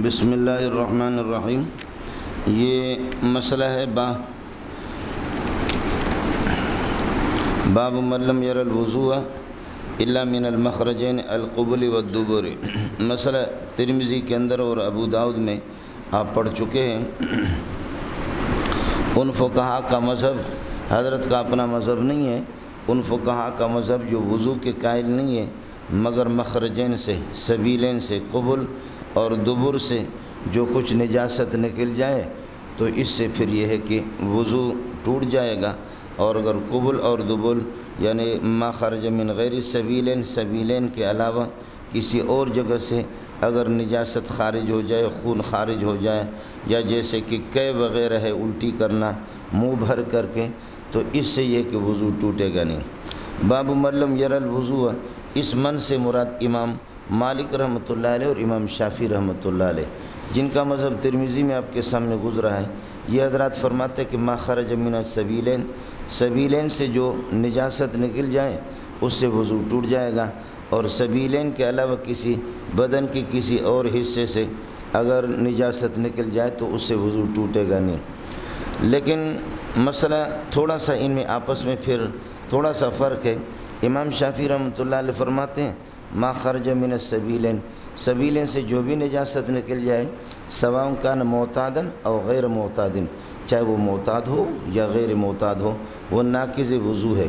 بسم اللہ الرحمن الرحیم۔ یہ مسئلہ ہے باب من لم یر الوضوء الا من المخرجین القبل والدبر۔ مسئلہ ترمذی کے اندر اور ابو داؤد میں آپ پڑھ چکے ہیں۔ ان فقہا کا مذہب حضرت کا اپنا مذہب نہیں ہے، ان فقہا کا مذہب جو وضو کے قائل نہیں ہے مگر مخرجین سے، سبیلین سے، قبل اور دبر سے جو کچھ نجاست نکل جائے تو اس سے پھر یہ ہے کہ وضو ٹوٹ جائے گا، اور اگر قبل اور دبر یعنی ما خرج من غیر سبیلین، سبیلین کے علاوہ کسی اور جگہ سے اگر نجاست خارج ہو جائے، خون خارج ہو جائے، یا جیسے کہ قے وغیرہ ہے، الٹی کرنا منہ بھر کر کے، تو اس سے یہ کہ وضو ٹوٹے گا نہیں۔ باب من لم یر الوضوء، اس من سے مراد امام مالک رحمۃ اللہ علیہ اور امام شافعی رحمۃ اللہ علیہ، جن کا مذہب ترمذی میں آپ کے سامنے گزرا ہے۔ یہ حضرات فرماتے کہ ما خرج من السبیلین، سبیلین سے جو نجاست نکل جائے اس سے وضو ٹوٹ جائے گا، اور سبیلین کے علاوہ کسی بدن کے کسی اور حصے سے اگر نجاست نکل جائے تو اس سے وضو ٹوٹے گا نہیں۔ لیکن مسئلہ تھوڑا سا ان میں آپس میں پھر تھوڑا سا فرق ہے۔ امام شافعی رحمۃ اللہ علیہ فرماتے ہیں ما خرج من السبیلین، سبیلین سے جو بھی نجاست نکل جائے، سواء کان معتادن او غیر معتادن، چاہے وہ معتاد ہو یا غیر معتاد ہو، وہ ناقض وضو ہے۔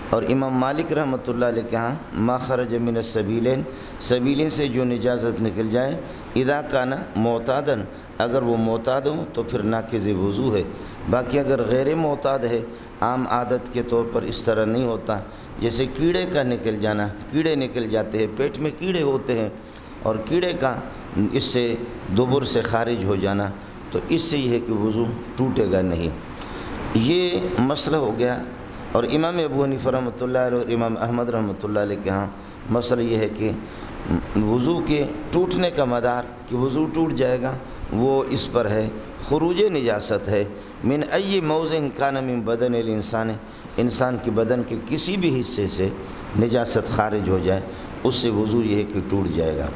اور امام مالک رحمۃ اللہ علیہ کے ہاں ما خرج من السبیلین، سبیلین سے جو نجاست نکل جائے، اذا کان معتادن، اگر وہ معتاد ہو تو پھر ناقض وضو ہے۔ باقی اگر غیر معتاد ہے، عام عادت کے طور پر اس طرح نہیں ہوتا، جیسے کیڑے کا نکل جانا، کیڑے نکل جاتے ہیں، پیٹ میں کیڑے ہوتے ہیں اور کیڑے کا اس سے دبر سے خارج ہو جانا، تو اس سے یہ ہے کہ وضو ٹوٹے گا نہیں۔ یہ مسئلہ ہو گیا۔ اور امام ابو حنیفہ رحمۃ اللہ علیہ اور امام احمد رحمۃ اللہ علیہ کے ہاں مسئلہ یہ ہے کہ وضو کے ٹوٹنے کا مدار کہ وضو ٹوٹ جائے گا وہ اس پر ہے، خروج نجاست ہے، من ای موضع کان من بدن الانسان، انسان کی بدن کے کسی بھی حصے سے نجاست خارج ہو جائے اس سے وضو یہ ہے کہ ٹوٹ جائے گا۔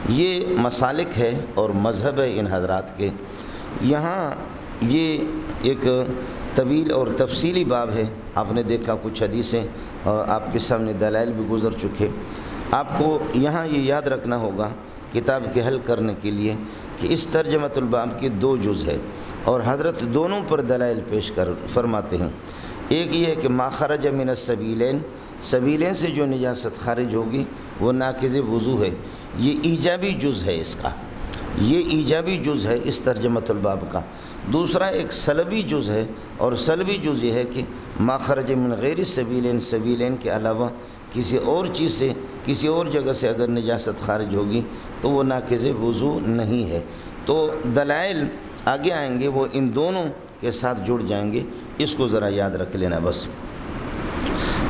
یہ مسالک ہے اور مذہب ہے ان حضرات کے۔ یہاں یہ ایک طویل اور تفصیلی باب ہے، آپ نے دیکھا کچھ حدیثیں اور آپ کے سامنے دلائل بھی گزر چکے۔ آپ کو یہاں یہ یاد رکھنا ہوگا کتاب کے حل کرنے کے لیے کہ اس ترجمۃ الباب کے دو جز ہے اور حضرت دونوں پر دلائل پیش فرماتے ہیں۔ ایک یہ ہے کہ ما خرج من السبیلین، سبیلین سے جو نجاست خارج ہوگی وہ ناقض وضو ہے، یہ ایجابی جز ہے، اس کا یہ ایجابی جز ہے اس ترجمۃ الباب کا۔ دوسرا ایک سلبی جز ہے، اور سلبی جز یہ ہے کہ ما خرج من غیر سبیلین، سبیلین کے علاوہ کسی اور چیز سے، کسی اور جگہ سے اگر نجاست خارج ہوگی تو وہ ناقض وضو نہیں ہے۔ تو دلائل آگے آئیں گے، وہ ان دونوں کے ساتھ جڑ جائیں گے، اس کو ذرا یاد رکھ لینا بس۔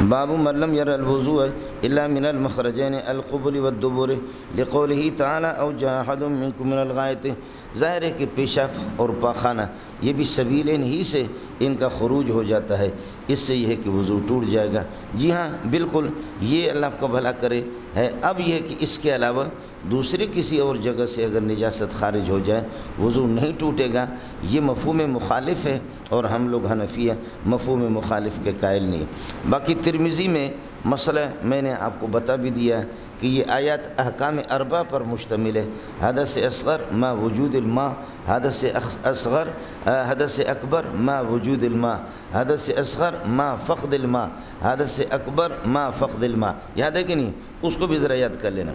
باب من لم یر الوضوء الا من المخرجین القبل والدبر لقوله تعالی او جاء احد منکم من الغائط، ظاہر ہے کہ پیشاب اور پاخانہ یہ بھی سبیلین ہی سے ان کا خروج ہو جاتا ہے، اس سے یہ ہے کہ وضو ٹوٹ جائے گا۔ جی ہاں بالکل، یہ اللہ کا بھلا کرے ہے۔ اب یہ ہے کہ اس کے علاوہ دوسرے کسی اور جگہ سے اگر نجاست خارج ہو جائے وضو نہیں ٹوٹے گا، یہ مفہوم مخالف ہے، اور ہم لوگ حنفیہ مفہوم مخالف کے قائل نہیں۔ باقی ترمذی میں مسئلہ میں نے آپ کو بتا بھی دیا کہ یہ آیات احکام اربع پر مشتمل ہے۔ حدث اصغر ما وجود الماء، حدث اصغر حدث اکبر ما وجود الماء، حدث اصغر ما فقد الماء، حدث اکبر ما فقد الماء، یاد ہے کہ نہیں؟ اس کو بھی ذرا یاد کر لینا۔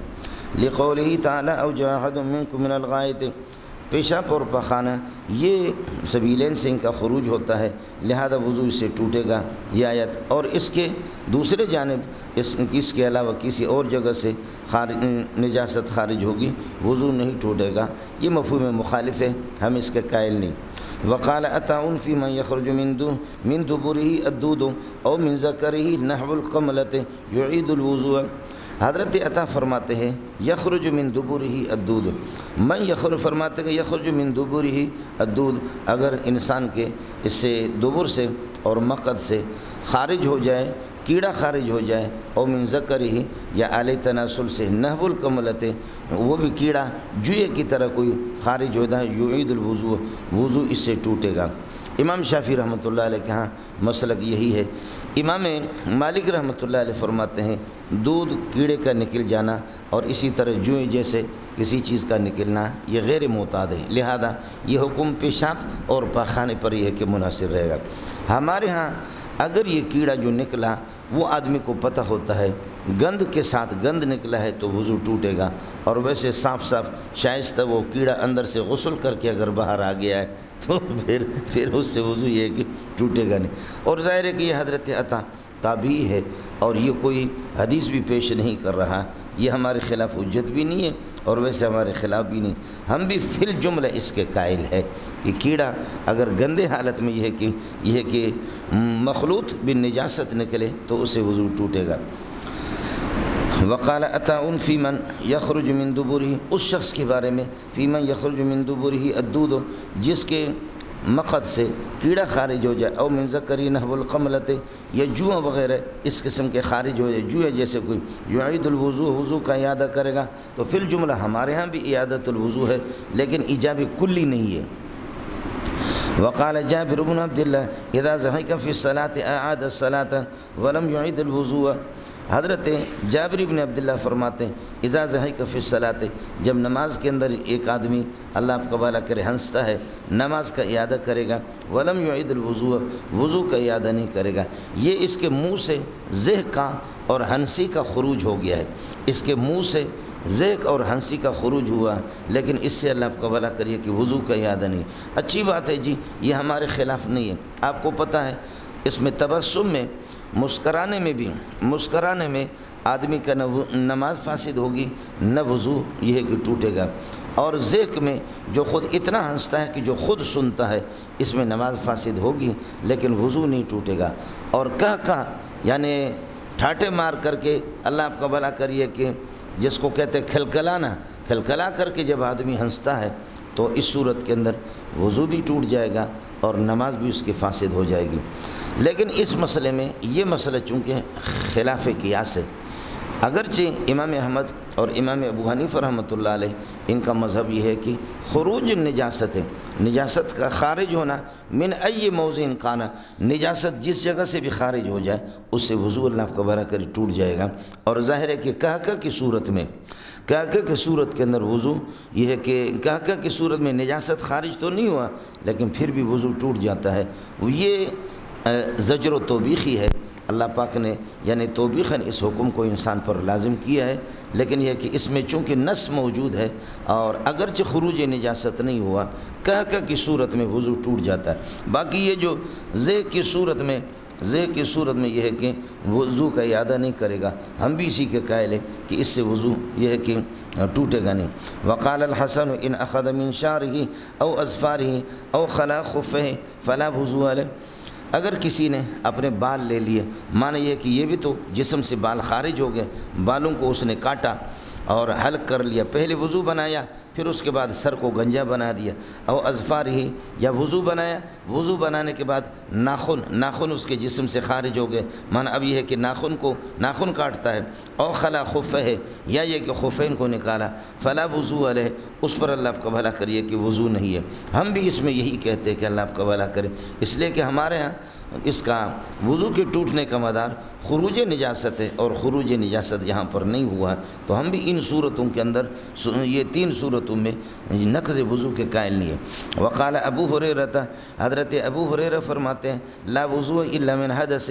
لقوله تعالی او جاء احد منکم من الغائط، پیشاب اور پخانہ یہ سبیلین سے ان کا خروج ہوتا ہے، لہذا وضو اس سے ٹوٹے گا، یہ آیت۔ اور اس کے دوسرے جانب اس کے علاوہ کسی اور جگہ سے نجاست خارج ہوگی وضو نہیں ٹوٹے گا، یہ مفہوم مخالف ہے، ہم اس کے قائل نہیں۔ وقال عطاء فی من یخرج من دبرہ الدود او من ذکرہ نحو القملۃ یعید الوضوء، حضرت عطا فرماتے ہیں یخرج من دبرہ الدود، من یخرج فرماتے ہیں یخرج من دبرہ الدود، اگر انسان کے اس سے دبر سے اور مقد سے خارج ہو جائے کیڑا خارج ہو جائے، او من ذکرہ یا آلِ تناسل سے، نحو الکملت وہ بھی کیڑا جوئے کی طرح کوئی خارج ہوتا ہے، یعید الوضوء وضو اس سے ٹوٹے گا۔ امام شافعی رحمۃ اللہ علیہ کے ہاں مسلک یہی ہے۔ امام مالک رحمۃ اللہ علیہ فرماتے ہیں دودھ کیڑے کا نکل جانا اور اسی طرح جوئیں جیسے کسی چیز کا نکلنا یہ غیر معتاد ہے، لہذا یہ حکم پیشاب اور پاخانے پر یہ ہے کہ منحصر رہے گا۔ ہمارے ہاں اگر یہ کیڑا جو نکلا وہ آدمی کو پتہ ہوتا ہے گند کے ساتھ گند نکلا ہے تو وضو ٹوٹے گا، اور ویسے صاف صاف شائستہ وہ کیڑا اندر سے غسل کر کے اگر باہر آ گیا ہے تو پھر اس سے وضو یہ ہے کہ ٹوٹے گا نہیں۔ اور ظاہر ہے کہ یہ حضرت عطا تابعی ہے اور یہ کوئی حدیث بھی پیش نہیں کر رہا، یہ ہمارے خلاف حجت بھی نہیں ہے اور ویسے ہمارے خلاف بھی نہیں، ہم بھی فی الجملہ اس کے قائل ہے کہ کیڑا اگر گندے حالت میں یہ ہے کہ مخلوط بالنجاست نکلے تو اسے وضو ٹوٹے گا۔ وقال عطاء فی من یخرج من دبرہ، اس شخص کے بارے میں فی من یخرج من دبرہ الدود جس کے مقد سے کیڑا خارج ہو جائے، او من ذکری نحو القملت یا جوئیں وغیرہ اس قسم کے خارج ہو جائے، جوئیں جیسے کوئی یعید الوضوء وضو کا اعادہ کرے گا، تو فی الجملہ ہمارے ہاں بھی اعادت الوضوء ہے لیکن ایجاب کلی نہیں ہے۔ وقال جابر بن عبد اللہ اذا ضحک فی الصلاۃ اعاد الصلاۃ ولم یعید الوضوء، حضرت جابر بن عبداللہ فرماتے ہیں اذا ضحک فی الصلاۃ، جب نماز کے اندر ایک آدمی اللہ آپ کا بھلا کرے ہنستا ہے نماز کا اعادہ کرے گا، ولم یعید الوضوء وضو کا اعادہ نہیں کرے گا، یہ اس کے منہ سے ضحک کا اور ہنسی کا خروج ہو گیا ہے، اس کے منہ سے ضحک اور ہنسی کا خروج ہوا لیکن اس سے اللہ آپ کا بھلا کریے کہ وضو کا اعادہ نہیں۔ اچھی بات ہے جی، یہ ہمارے خلاف نہیں ہے، آپ کو پتہ ہے اس میں تبسم میں مسکرانے میں آدمی کا نہ نماز فاسد ہوگی نہ وضو یہ ہے کہ ٹوٹے گا، اور ذکر میں جو خود اتنا ہنستا ہے کہ جو خود سنتا ہے اس میں نماز فاسد ہوگی لیکن وضو نہیں ٹوٹے گا، اور کہا یعنی ٹھاٹے مار کر کے اللہ آپ کا بھلا کریے کہ جس کو کہتے کھلکلانا، کھلکلا کر کے جب آدمی ہنستا ہے تو اس صورت کے اندر وضو بھی ٹوٹ جائے گا اور نماز بھی اس کی فاسد ہو جائے گی۔ لیکن اس مسئلے میں یہ مسئلہ چونکہ خلاف قیاس ہے، اگرچہ امام احمد اور امام ابو حنیفہ رحمۃ اللہ علیہ ان کا مذہب یہ ہے کہ خروج نجاست ہے، نجاست کا خارج ہونا من ای موضع کان، نجاست جس جگہ سے بھی خارج ہو جائے اس سے وضو اللہ کا بھلا کرے ٹوٹ جائے گا، اور ظاہر ہے کہ کہکہ کی صورت میں کہکہ کی صورت کے اندر وضو یہ ہے کہ کہکہ کی صورت میں نجاست خارج تو نہیں ہوا لیکن پھر بھی وضو ٹوٹ جاتا ہے، یہ زجر و توبیخی ہے، اللہ پاک نے یعنی توبیخاً اس حکم کو انسان پر لازم کیا ہے، لیکن یہ کہ اس میں چونکہ نص موجود ہے اور اگرچہ خروج نجاست نہیں ہوا کہکہ کی صورت میں وضو ٹوٹ جاتا ہے۔ باقی یہ جو ذیک کی صورت میں یہ ہے کہ وضو کا اعادہ نہیں کرے گا، ہم بھی اسی کے قائل ہیں کہ اس سے وضو یہ ہے کہ ٹوٹے گا نہیں۔ وقال الحسن ان اخذ من شعره او اظفاره او خلا خفه فلا وضوء علیہ، اگر کسی نے اپنے بال لے لیے، معنی یہ کہ یہ بھی تو جسم سے بال خارج ہو گئے، بالوں کو اس نے کاٹا اور حلق کر لیا، پہلے وضو بنایا پھر اس کے بعد سر کو گنجا بنا دیا، او اظفار ہی یا وضو بنایا، وضو بنانے کے بعد ناخن اس کے جسم سے خارج ہو گئے، معنی اب یہ ہے کہ ناخن کاٹتا ہے، او خلا خفہ ہے یا یہ کہ خفین کو نکالا، فلا وضو علیہ، اس پر اللہ آپ کا بھلا کریے کہ وضو نہیں ہے۔ ہم بھی اس میں یہی کہتے ہیں کہ اللہ آپ کا بھلا کرے، اس لیے کہ ہمارے ہاں اس کا وضو کے ٹوٹنے کا مدار خروج نجاست ہے اور خروج نجاست یہاں پر نہیں ہوا، تو ہم بھی ان صورتوں کے اندر یہ تین صورتوں میں نقض وضو کے قائل نہیں ہے۔ وقال ابو ہریرہ، حضرت ابو ہریرہ فرماتے ہیں لا وضو الا من حدث،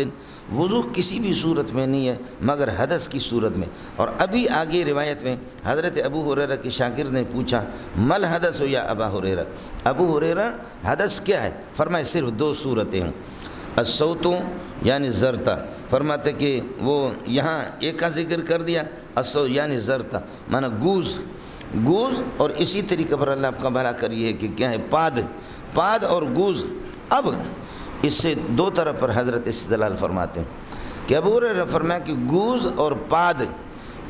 وضو کسی بھی صورت میں نہیں ہے مگر حدث کی صورت میں۔ اور ابھی آگے روایت میں حضرت ابو ہریرہ کے شاگرد نے پوچھا مل حدث یا ابا ہریرہ، ابو ہریرہ حدث کیا ہے؟ فرمائے صرف دو صورتیں ہیں، الصوت یعنی زرتا، فرماتے کہ وہ یہاں ایک کا ذکر کر دیا، الصوت یعنی زرتا معنی گوز، اور اسی طریقے پر اللہ آپ کا بھلا کریے کہ کیا ہے پاد اور گوز۔ اب اس سے دو طرح پر حضرت استدلال فرماتے ہیں کہ ابو ہریرہ فرمایا کہ گوز اور پاد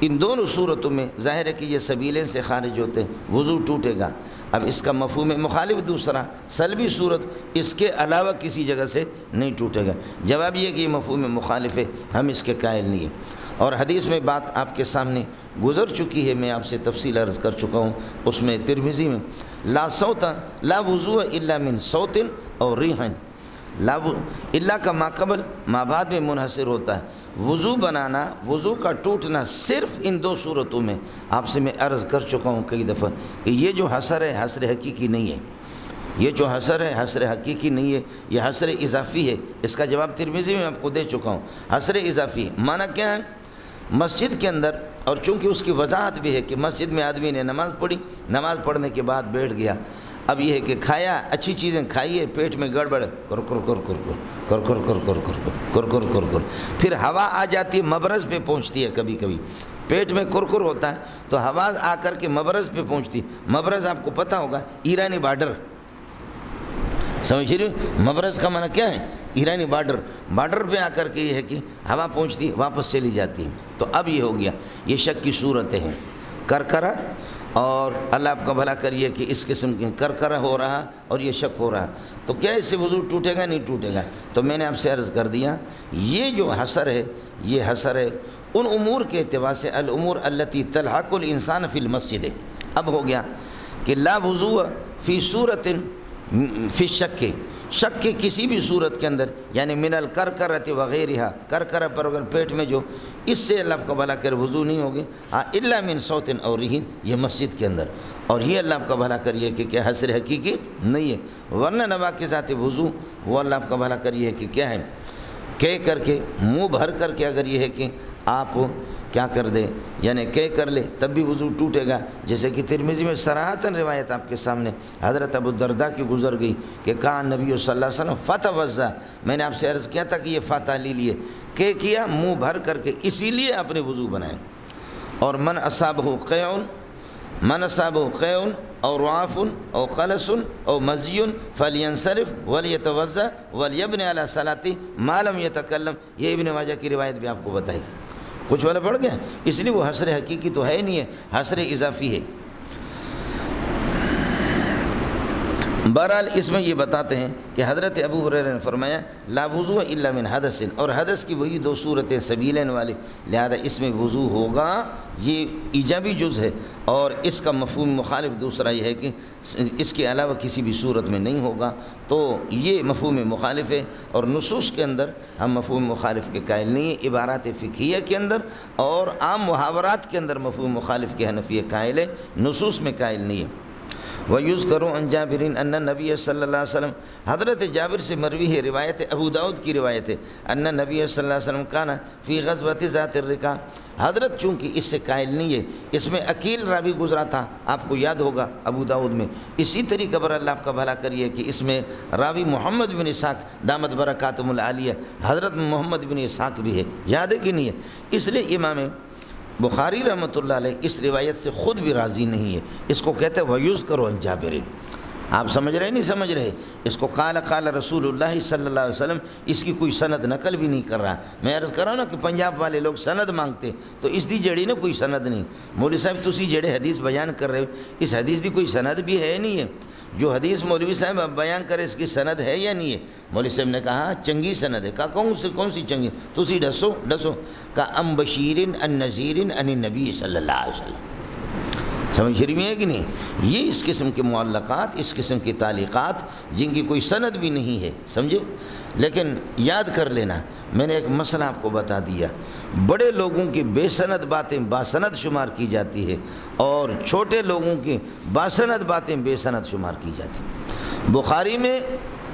ان دونوں صورتوں میں ظاہر ہے کہ یہ سبیلیں سے خارج ہوتے ہیں، وضو ٹوٹے گا۔ اب اس کا مفہوم مخالف دوسرا سلبی صورت، اس کے علاوہ کسی جگہ سے نہیں ٹوٹے گا۔ جواب یہ کہ یہ مفہوم مخالف ہے، ہم اس کے قائل نہیں ہیں۔ اور حدیث میں بات آپ کے سامنے گزر چکی ہے، میں آپ سے تفصیل عرض کر چکا ہوں، اس میں ترمذی میں لا وضوء الا من صوت اور ریح، الا کا ماقبل ما بعد میں منحصر ہوتا ہے۔ وضو بنانا، وضو کا ٹوٹنا صرف ان دو صورتوں میں، آپ سے میں عرض کر چکا ہوں کئی دفعہ کہ یہ جو حصر ہے حصر حقیقی نہیں ہے، یہ جو حصر ہے حصر حقیقی نہیں ہے، یہ حصر اضافی ہے۔ اس کا جواب ترمذی میں آپ کو دے چکا ہوں۔ حصر اضافی معنی کیا ہے؟ مسجد کے اندر، اور چونکہ اس کی وضاحت بھی ہے کہ مسجد میں آدمی نے نماز پڑھی، نماز پڑھنے کے بعد بیٹھ گیا، اب یہ ہے کہ کھایا، اچھی چیزیں کھائی ہے، پیٹ میں گڑبڑ کر کر کر کر کر کر کر کر کر کر کر کر کر، پھر ہوا آ جاتی ہے، مبرز پہ پہنچتی ہے، کبھی کبھی پیٹ میں کرکر ہوتا ہے تو ہوا آ کر کے مبرز پہ پہنچتی ہے۔ مبرز آپ کو پتہ ہوگا ایرانی بارڈر، سمجھ رہے ہو؟ مبرز کا معنی کیا ہے؟ ایرانی بارڈر پہ آ کر کے یہ ہے کہ ہوا پہنچتی واپس چلی جاتی ہے۔ تو اب یہ ہو گیا، یہ شک کی صورتیں ہیں، کرکرا، اور اللہ آپ کا بھلا کریے کہ اس قسم کی کرکرا ہو رہا اور یہ شک ہو رہا، تو کیا اس سے وضو ٹوٹے گا؟ نہیں ٹوٹے گا۔ تو میں نے آپ سے عرض کر دیا، یہ جو حصر ہے، یہ حصر ہے ان امور کے اعتبار سے، الامور التی تلحق الانسان فی المسجد۔ اب ہو گیا کہ لا وضوء فی صورت فی شک، شک کے کسی بھی صورت کے اندر، یعنی من الکرکرۃ وغیرہ، کرکرہ پر اگر پیٹ میں جو، اس سے اللہ کا بھلا کر وضو نہیں ہوگی، الا من صوت اور ریح، یہ مسجد کے اندر، اور یہ اللہ آپ کا بھلا کریے کہ کیا حصر حقیقی نہیں ہے، ورنہ نوا کے ذات وضو وہ اللہ آپ کا بھلا کریے کہ کیا ہے، کہہ کر کے منہ بھر کر کے اگر یہ ہے کہ آپ کیا کر دیں، یعنی کہہ کر لے تب بھی وضو ٹوٹے گا، جیسے کہ ترمذی میں صراحتاً روایت آپ کے سامنے حضرت ابو الدرداء کی گزر گئی کہ کہا نبی صلی اللہ علیہ وسلم فتوضا، میں نے آپ سے عرض کیا تھا کہ یہ فتح لے لیے، کہہ کیا منہ بھر کر کے، اسی لیے اپنے وضو بنائیں۔ اور من اصابہ قیء او رعاف او قلس او مزی فلینصرف ولیتوضا ولیبنی علی صلاتی ما لم یتکلم، یہ ابن ماجہ کی روایت بھی آپ کو بتائی، کچھ والا پڑھ گیا، اس لیے وہ حصر حقیقی تو ہے نہیں ہے، حصر اضافی ہے۔ بہرحال اس میں یہ بتاتے ہیں کہ حضرت ابو ہریرہ نے فرمایا لا وضوء الا من حدث، اور حدث کی وہی دو صورتیں سبیلین والی، لہذا اس میں وضو ہوگا، یہ ایجابی جز ہے، اور اس کا مفہوم مخالف دوسرا یہ ہے کہ اس کے علاوہ کسی بھی صورت میں نہیں ہوگا، تو یہ مفہوم مخالف ہے، اور نصوص کے اندر ہم مفہوم مخالف کے قائل نہیں ہیں، عبارات فقہیہ کے اندر اور عام محاورات کے اندر مفہوم مخالف کے حنفیہ قائل ہے، نصوص میں قائل نہیں ہے۔ وَيُذْكَرُ عَنْ جَابِرٍ أَنَّ النَّبِيَّ صلی اللہ علیہ وسلم، حضرت جابر سے مروی ہے، روایت ابو داؤد کی روایت ہے، أَنَّ النَّبِيَّ صلی اللہ علیہ وسلم كَانَ فِي غَزْوَةِ ذَاتِ الرِّقَاع، حضرت چونکہ اس سے قائل نہیں ہے، اس میں عقیل راوی گزرا تھا، آپ کو یاد ہوگا ابو داؤد میں، اسی طریقہ پر اللہ آپ کا بھلا کریے کہ اس میں راوی محمد بن اسحاق دامت برکاتہم العالیہ، حضرت محمد بن اسحاق بھی ہے، یاد ہے کہ نہیں ہے؟ اس لیے امام بخاری رحمۃ اللہ علیہ اس روایت سے خود بھی راضی نہیں ہے، اس کو کہتے ہیں وَيُذْكَرُ عَنْ جابر، آپ سمجھ رہے نہیں سمجھ رہے، اس کو قال رسول اللہ صلی اللہ علیہ وسلم، اس کی کوئی سند نقل بھی نہیں کر رہا۔ میں عرض کر رہا ہوں نا کہ پنجاب والے لوگ سند مانگتے، تو اس دی جڑی نا کوئی سند نہیں، مولوی صاحب تسی جڑے حدیث بیان کر رہے ہو، اس حدیث دی کوئی سند بھی ہے نہیں ہے، جو حدیث مولوی صاحب بیان کرے اس کی سند ہے یا نہیں ہے؟ مولوی صاحب نے کہا چنگی سند ہے، کہا کون سی چنگی؟ تسی ڈسو، کہا ام بشیرن ان نذیرن ان النبی صلی اللہ علیہ وسلم، سمجھ رہی میں ہے کہ نہیں؟ یہ اس قسم کے معلقات، اس قسم کی تعلیقات جن کی کوئی سند بھی نہیں ہے، سمجھے؟ لیکن یاد کر لینا، میں نے ایک مسئلہ آپ کو بتا دیا، بڑے لوگوں کی بے سند باتیں باسند شمار کی جاتی ہے، اور چھوٹے لوگوں کی باسند باتیں بے سند شمار کی جاتی ہیں۔ بخاری میں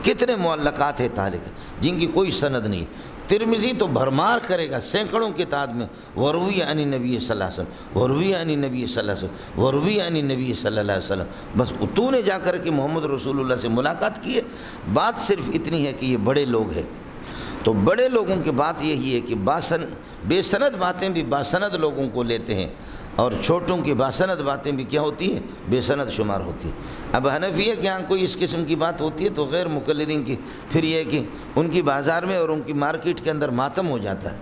کتنے معلقات ہیں تعلیق جن کی کوئی سند نہیں، ترمذی تو بھرمار کرے گا سینکڑوں کی تعداد میں، وروی عن نبی صلی اللہ علیہ وسلم، وروی عن نبی صلی اللہ علیہ وسلم، وروی عن نبی صلی اللہ علیہ وسلم، بس تو نے جا کر کے محمد رسول اللہ سے ملاقات کی ہے۔ بات صرف اتنی ہے کہ یہ بڑے لوگ ہیں، تو بڑے لوگوں کی بات یہی ہے کہ بے سند باتیں بھی باسند لوگوں کو لیتے ہیں، اور چھوٹوں کی باسند باتیں بھی کیا ہوتی ہیں؟ بے سند شمار ہوتی ہیں۔ اب حنفیہ کے یہاں کوئی اس قسم کی بات ہوتی ہے تو غیر مقلدین کی پھر یہ ہے کہ ان کی بازار میں اور ان کی مارکیٹ کے اندر ماتم ہو جاتا ہے،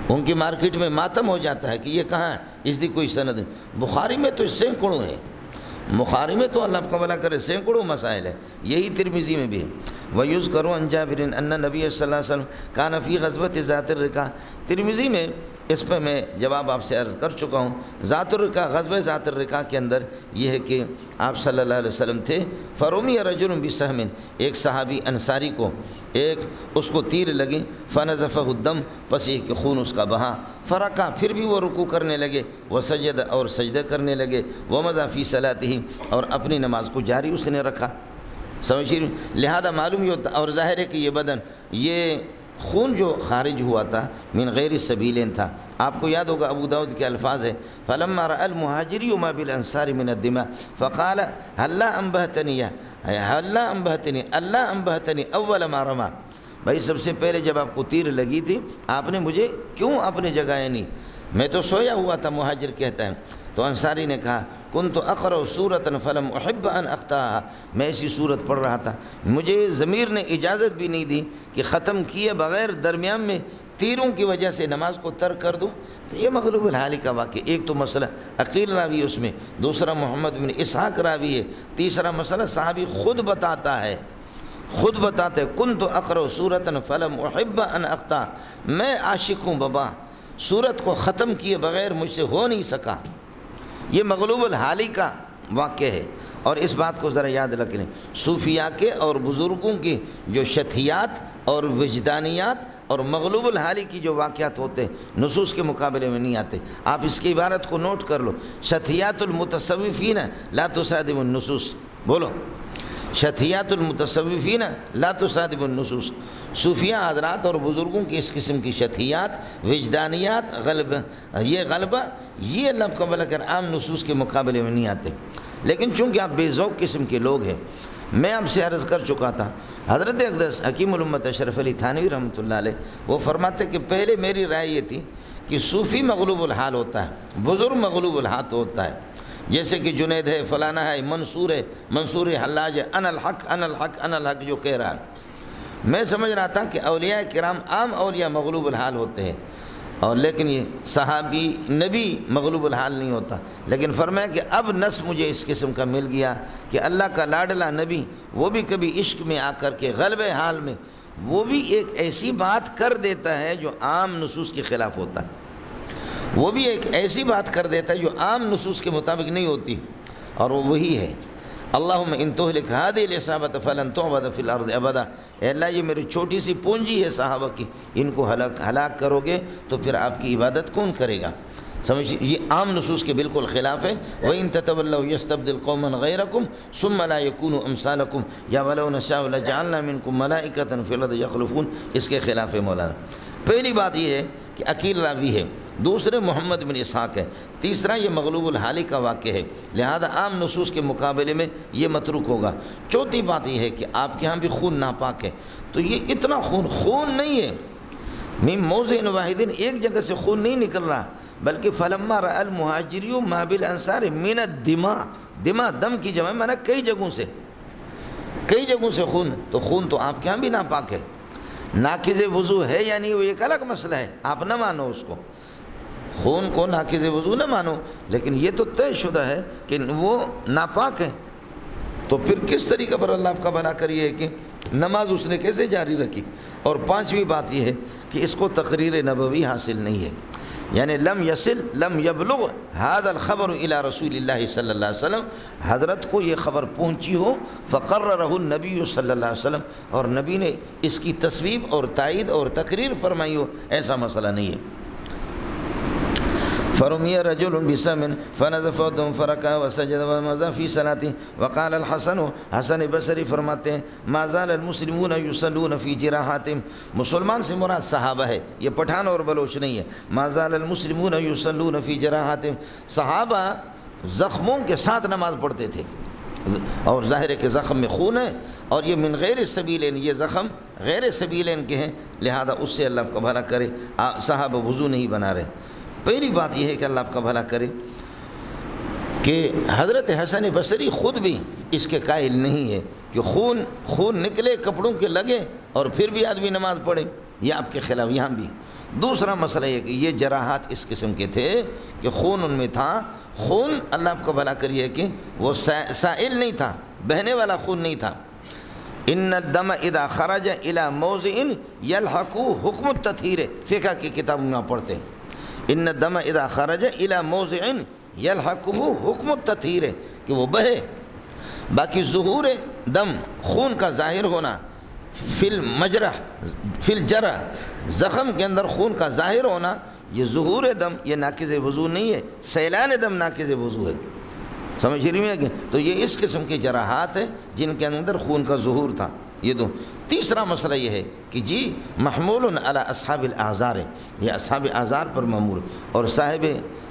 ان کی مارکیٹ میں ماتم ہو جاتا ہے کہ یہ کہاں ہے، اس دی کوئی سند نہیں۔ بخاری میں تو سینکڑوں ہے، بخاری میں تو اللہ کا بھلا کرے سینکڑوں مسائل ہے، یہی ترمذی میں بھی ہے۔ وَيُذْكَرُ عَنْ جَابِرٍ أَنَّ النَّبِيَّ صلی اللہ علیہ وسلم كَانَ فِي غَزْوَةِ ذَاتِ الرِّقَاع۔ ترمذی میں اس پہ میں جواب آپ سے عرض کر چکا ہوں۔ ذات الرقاع، غزوہ ذات الرقاع کے اندر یہ ہے کہ آپ صلی اللہ علیہ وسلم تھے۔ فَرُمِيَ رَجُلٌ بِسَهْمٍ، ایک صحابی انصاری کو اس کو تیر لگی، فَنَزَفَهُ الدَّمُ، پس یہ کہ خون اس کا بہا، فرکع، پھر بھی وہ رکوع کرنے لگے، وسجد، اور سجدہ کرنے لگے، ومضى فی صلاتہ، اور اپنی نماز کو جاری اس نے رکھا۔ سمجھیے، لہذا معلوم یہ ہوتا، اور ظاہر ہے کہ یہ بدن، یہ خون جو خارج ہوا تھا من غیر سبیلین تھا۔ آپ کو یاد ہوگا ابو داؤد کے الفاظ ہے، فَلَمَّا رَأَى الْمُهَاجِرِيُّ مَا بِالْأَنصَارِ مِنَ الدِّمَاءِ فَقَالَ هَلَّا أَنبَهْتَنِي أَوَّلَ مَا رَمَى۔ بھائی سب سے پہلے جب آپ کو تیر لگی تھی، آپ نے مجھے کیوں اپنے جگائے نہیں؟ میں تو سویا ہوا تھا، مہاجر کہتا ہے۔ تو انصاری نے کہا، كنت أقرأ سورة فلم أحب أن أختمها، میں ایسی صورت پڑھ رہا تھا، مجھے ضمیر نے اجازت بھی نہیں دی کہ ختم کیے بغیر درمیان میں تیروں کی وجہ سے نماز کو ترک کر دوں۔ تو یہ مغلوب الحالی کا واقعہ، ایک تو مسئلہ عقیل راوی اس میں، دوسرا محمد بن اسحاق راوی ہے، تیسرا مسئلہ صحابی خود بتاتا ہے، خود بتاتے، كنت أقرأ سورة فلم أحب أن أختمها، میں عاشق ہوں بابا، سورت کو ختم کیے بغیر مجھ سے ہو نہیں سکا۔ یہ مغلوب الحالی کا واقعہ ہے، اور اس بات کو ذرا یاد رکھ لیں، صوفیاء کے اور بزرگوں کی جو شتھیات اور وجدانیات اور مغلوب الحالی کی جو واقعات ہوتے ہیں نصوص کے مقابلے میں نہیں آتے۔ آپ اس کی عبارت کو نوٹ کر لو، شتھیات المتصوفین لا تصادم النصوص، بولو، شتھیات المتصوفین لا تصادم النصوص، صوفیہ حضرات اور بزرگوں کی اس قسم کی شتھیات، وجدانیات، یہ غلبہ، یہ اللہ کا بھلا کر عام نصوص کے مقابلے میں نہیں آتے۔ لیکن چونکہ آپ بے ذوق قسم کے لوگ ہیں، میں آپ سے عرض کر چکا تھا، حضرت اقدس حکیم الامت اشرف علی تھانوی رحمۃ اللہ علیہ وہ فرماتے کہ پہلے میری رائے یہ تھی کہ صوفی مغلوب الحال ہوتا ہے، بزرگ مغلوب الحال ہوتا ہے، جیسے کہ جنید ہے، فلانا ہے، منصور حلاج ہے، انا الحق انا الحق انا الحق جو کہہ رہا ہے۔ میں سمجھ رہا تھا کہ اولیاء کرام عام اولیاء مغلوب الحال ہوتے ہیں، اور لیکن یہ صحابی نبی مغلوب الحال نہیں ہوتا۔ لیکن فرمایا کہ اب نص مجھے اس قسم کا مل گیا کہ اللہ کا لاڈلا نبی وہ بھی کبھی عشق میں آ کر کے غلبہ حال میں وہ بھی ایک ایسی بات کر دیتا ہے جو عام نصوص کے خلاف ہوتا ہے، وہ بھی ایک ایسی بات کر دیتا ہے جو عام نصوص کے مطابق نہیں ہوتی، اور وہ وہی ہے، اللہم ان تہلک ہذہ العصابۃ فلن تعبد فی الارض ابدا، اے اللہ یہ میری چھوٹی سی پونجی ہے صحابہ کی، ان کو ہلاک کرو گے تو پھر آپ کی عبادت کون کرے گا؟ سمجھیے، یہ عام نصوص کے بالکل خلاف ہے۔ وَإِن تَتَوَلَّوْا يَسْتَبْدِلْ قَوْمًا غَيْرَكُمْ ثُمَّ لَا يَكُونُوا أَمْثَالَكُمْ یا وَلَوْ نَشَاءُ لَجَعَلْنَا مِنكُمْ مَلَائِكَةً فِي الْأَرْضِ يَخْلُفُونَ، اس کے خلاف ہے مولانا۔ پہلی بات یہ ہے کہ عقیل راوی ہے، دوسرے محمد بن اسحاق ہے، تیسرا یہ مغلوب الحالی کا واقع ہے، لہذا عام نصوص کے مقابلے میں یہ متروک ہوگا۔ چوتھی بات یہ ہے کہ آپ کے ہاں بھی خون ناپاک ہے، تو یہ اتنا خون نہیں ہے، من موضع واحد، ایک جگہ سے خون نہیں نکل رہا، بلکہ فلما رأى المہاجری ما بالانصار من الدماء، دماء دم کی جمع مانا کئی جگہوں سے خون، تو خون تو آپ کے ہاں بھی ناپاک ہے۔ ناقض وضو ہے یا نہیں وہ ایک الگ مسئلہ ہے، آپ نہ مانو اس کو، خون کو ناقض وضو نہ مانو، لیکن یہ تو طے شدہ ہے کہ وہ ناپاک ہے، تو پھر کس طریقے پر اللہ آپ کا بھلا کریے کہ نماز اس نے کیسے جاری رکھی؟ اور پانچویں بات یہ ہے کہ اس کو تقریر نبوی حاصل نہیں ہے، یعنی لم یبلغ هذا الخبر الى رسول اللہ صلی اللہ علیہ وسلم، حضرت کو یہ خبر پہنچی ہو، فقررہ النبی صلی اللہ علیہ وسلم، اور نبی نے اس کی تصویب اور تائید اور تقریر فرمائی ہو، ایسا مسئلہ نہیں ہے۔ فرمي رجل بسم فنزف الدم فركع وسجد ومضى في صلاته وقال الحسن، حسن بصری فرماتے ہیں ما زال المسلمون يصلون في جراحاتهم، مسلمان سے مراد صحابہ ہے، یہ پٹھان اور بلوچ نہیں ہے، ما زال المسلمون يصلون في جراحاتهم، صحابہ زخموں کے ساتھ نماز پڑھتے تھے، اور ظاہر ہے کہ زخم میں خون ہے، اور یہ من غیر سبیلین، یہ زخم غیر سبیلین کے ہیں، لہذا اس سے اللہ کا بھلا کرے، صحابہ وضو نہیں بنا رہے۔ پہلی بات یہ ہے کہ اللہ آپ کا بھلا کرے کہ حضرت حسن بصری خود بھی اس کے قائل نہیں ہے کہ خون نکلے کپڑوں کے لگے اور پھر بھی آدمی نماز پڑھے، یہ آپ کے خلاف یہاں بھی۔ دوسرا مسئلہ یہ کہ یہ جراحات اس قسم کے تھے کہ خون ان میں تھا، خون اللہ آپ کو بھلا کریے کہ وہ سائل نہیں تھا، بہنے والا خون نہیں تھا۔ ان الدم اذا خرج الى موضع يلحق حکم التطہیر، فقہ کی کتاب میں آپ پڑھتے ہیں ان الدم اذا خرج الى موضع يلحقه حکم التطہیر، کہ وہ بہے۔ باقی ظہور دم، خون کا ظاہر ہونا، فی المجرح فی الجرح، زخم کے اندر خون کا ظاہر ہونا، یہ ظہور دم، یہ ناقض وضو نہیں ہے، سیلان دم ناقض وضو ہے، سمجھ رہی ہیں کہ؟ تو یہ اس قسم کی جراحات ہیں جن کے اندر خون کا ظہور تھا، یہ دو۔ تیسرا مسئلہ یہ ہے کہ جی محمول علی اصحاب الاعذار ہے، یہ اصحاب اعذار پر معمول، اور صاحب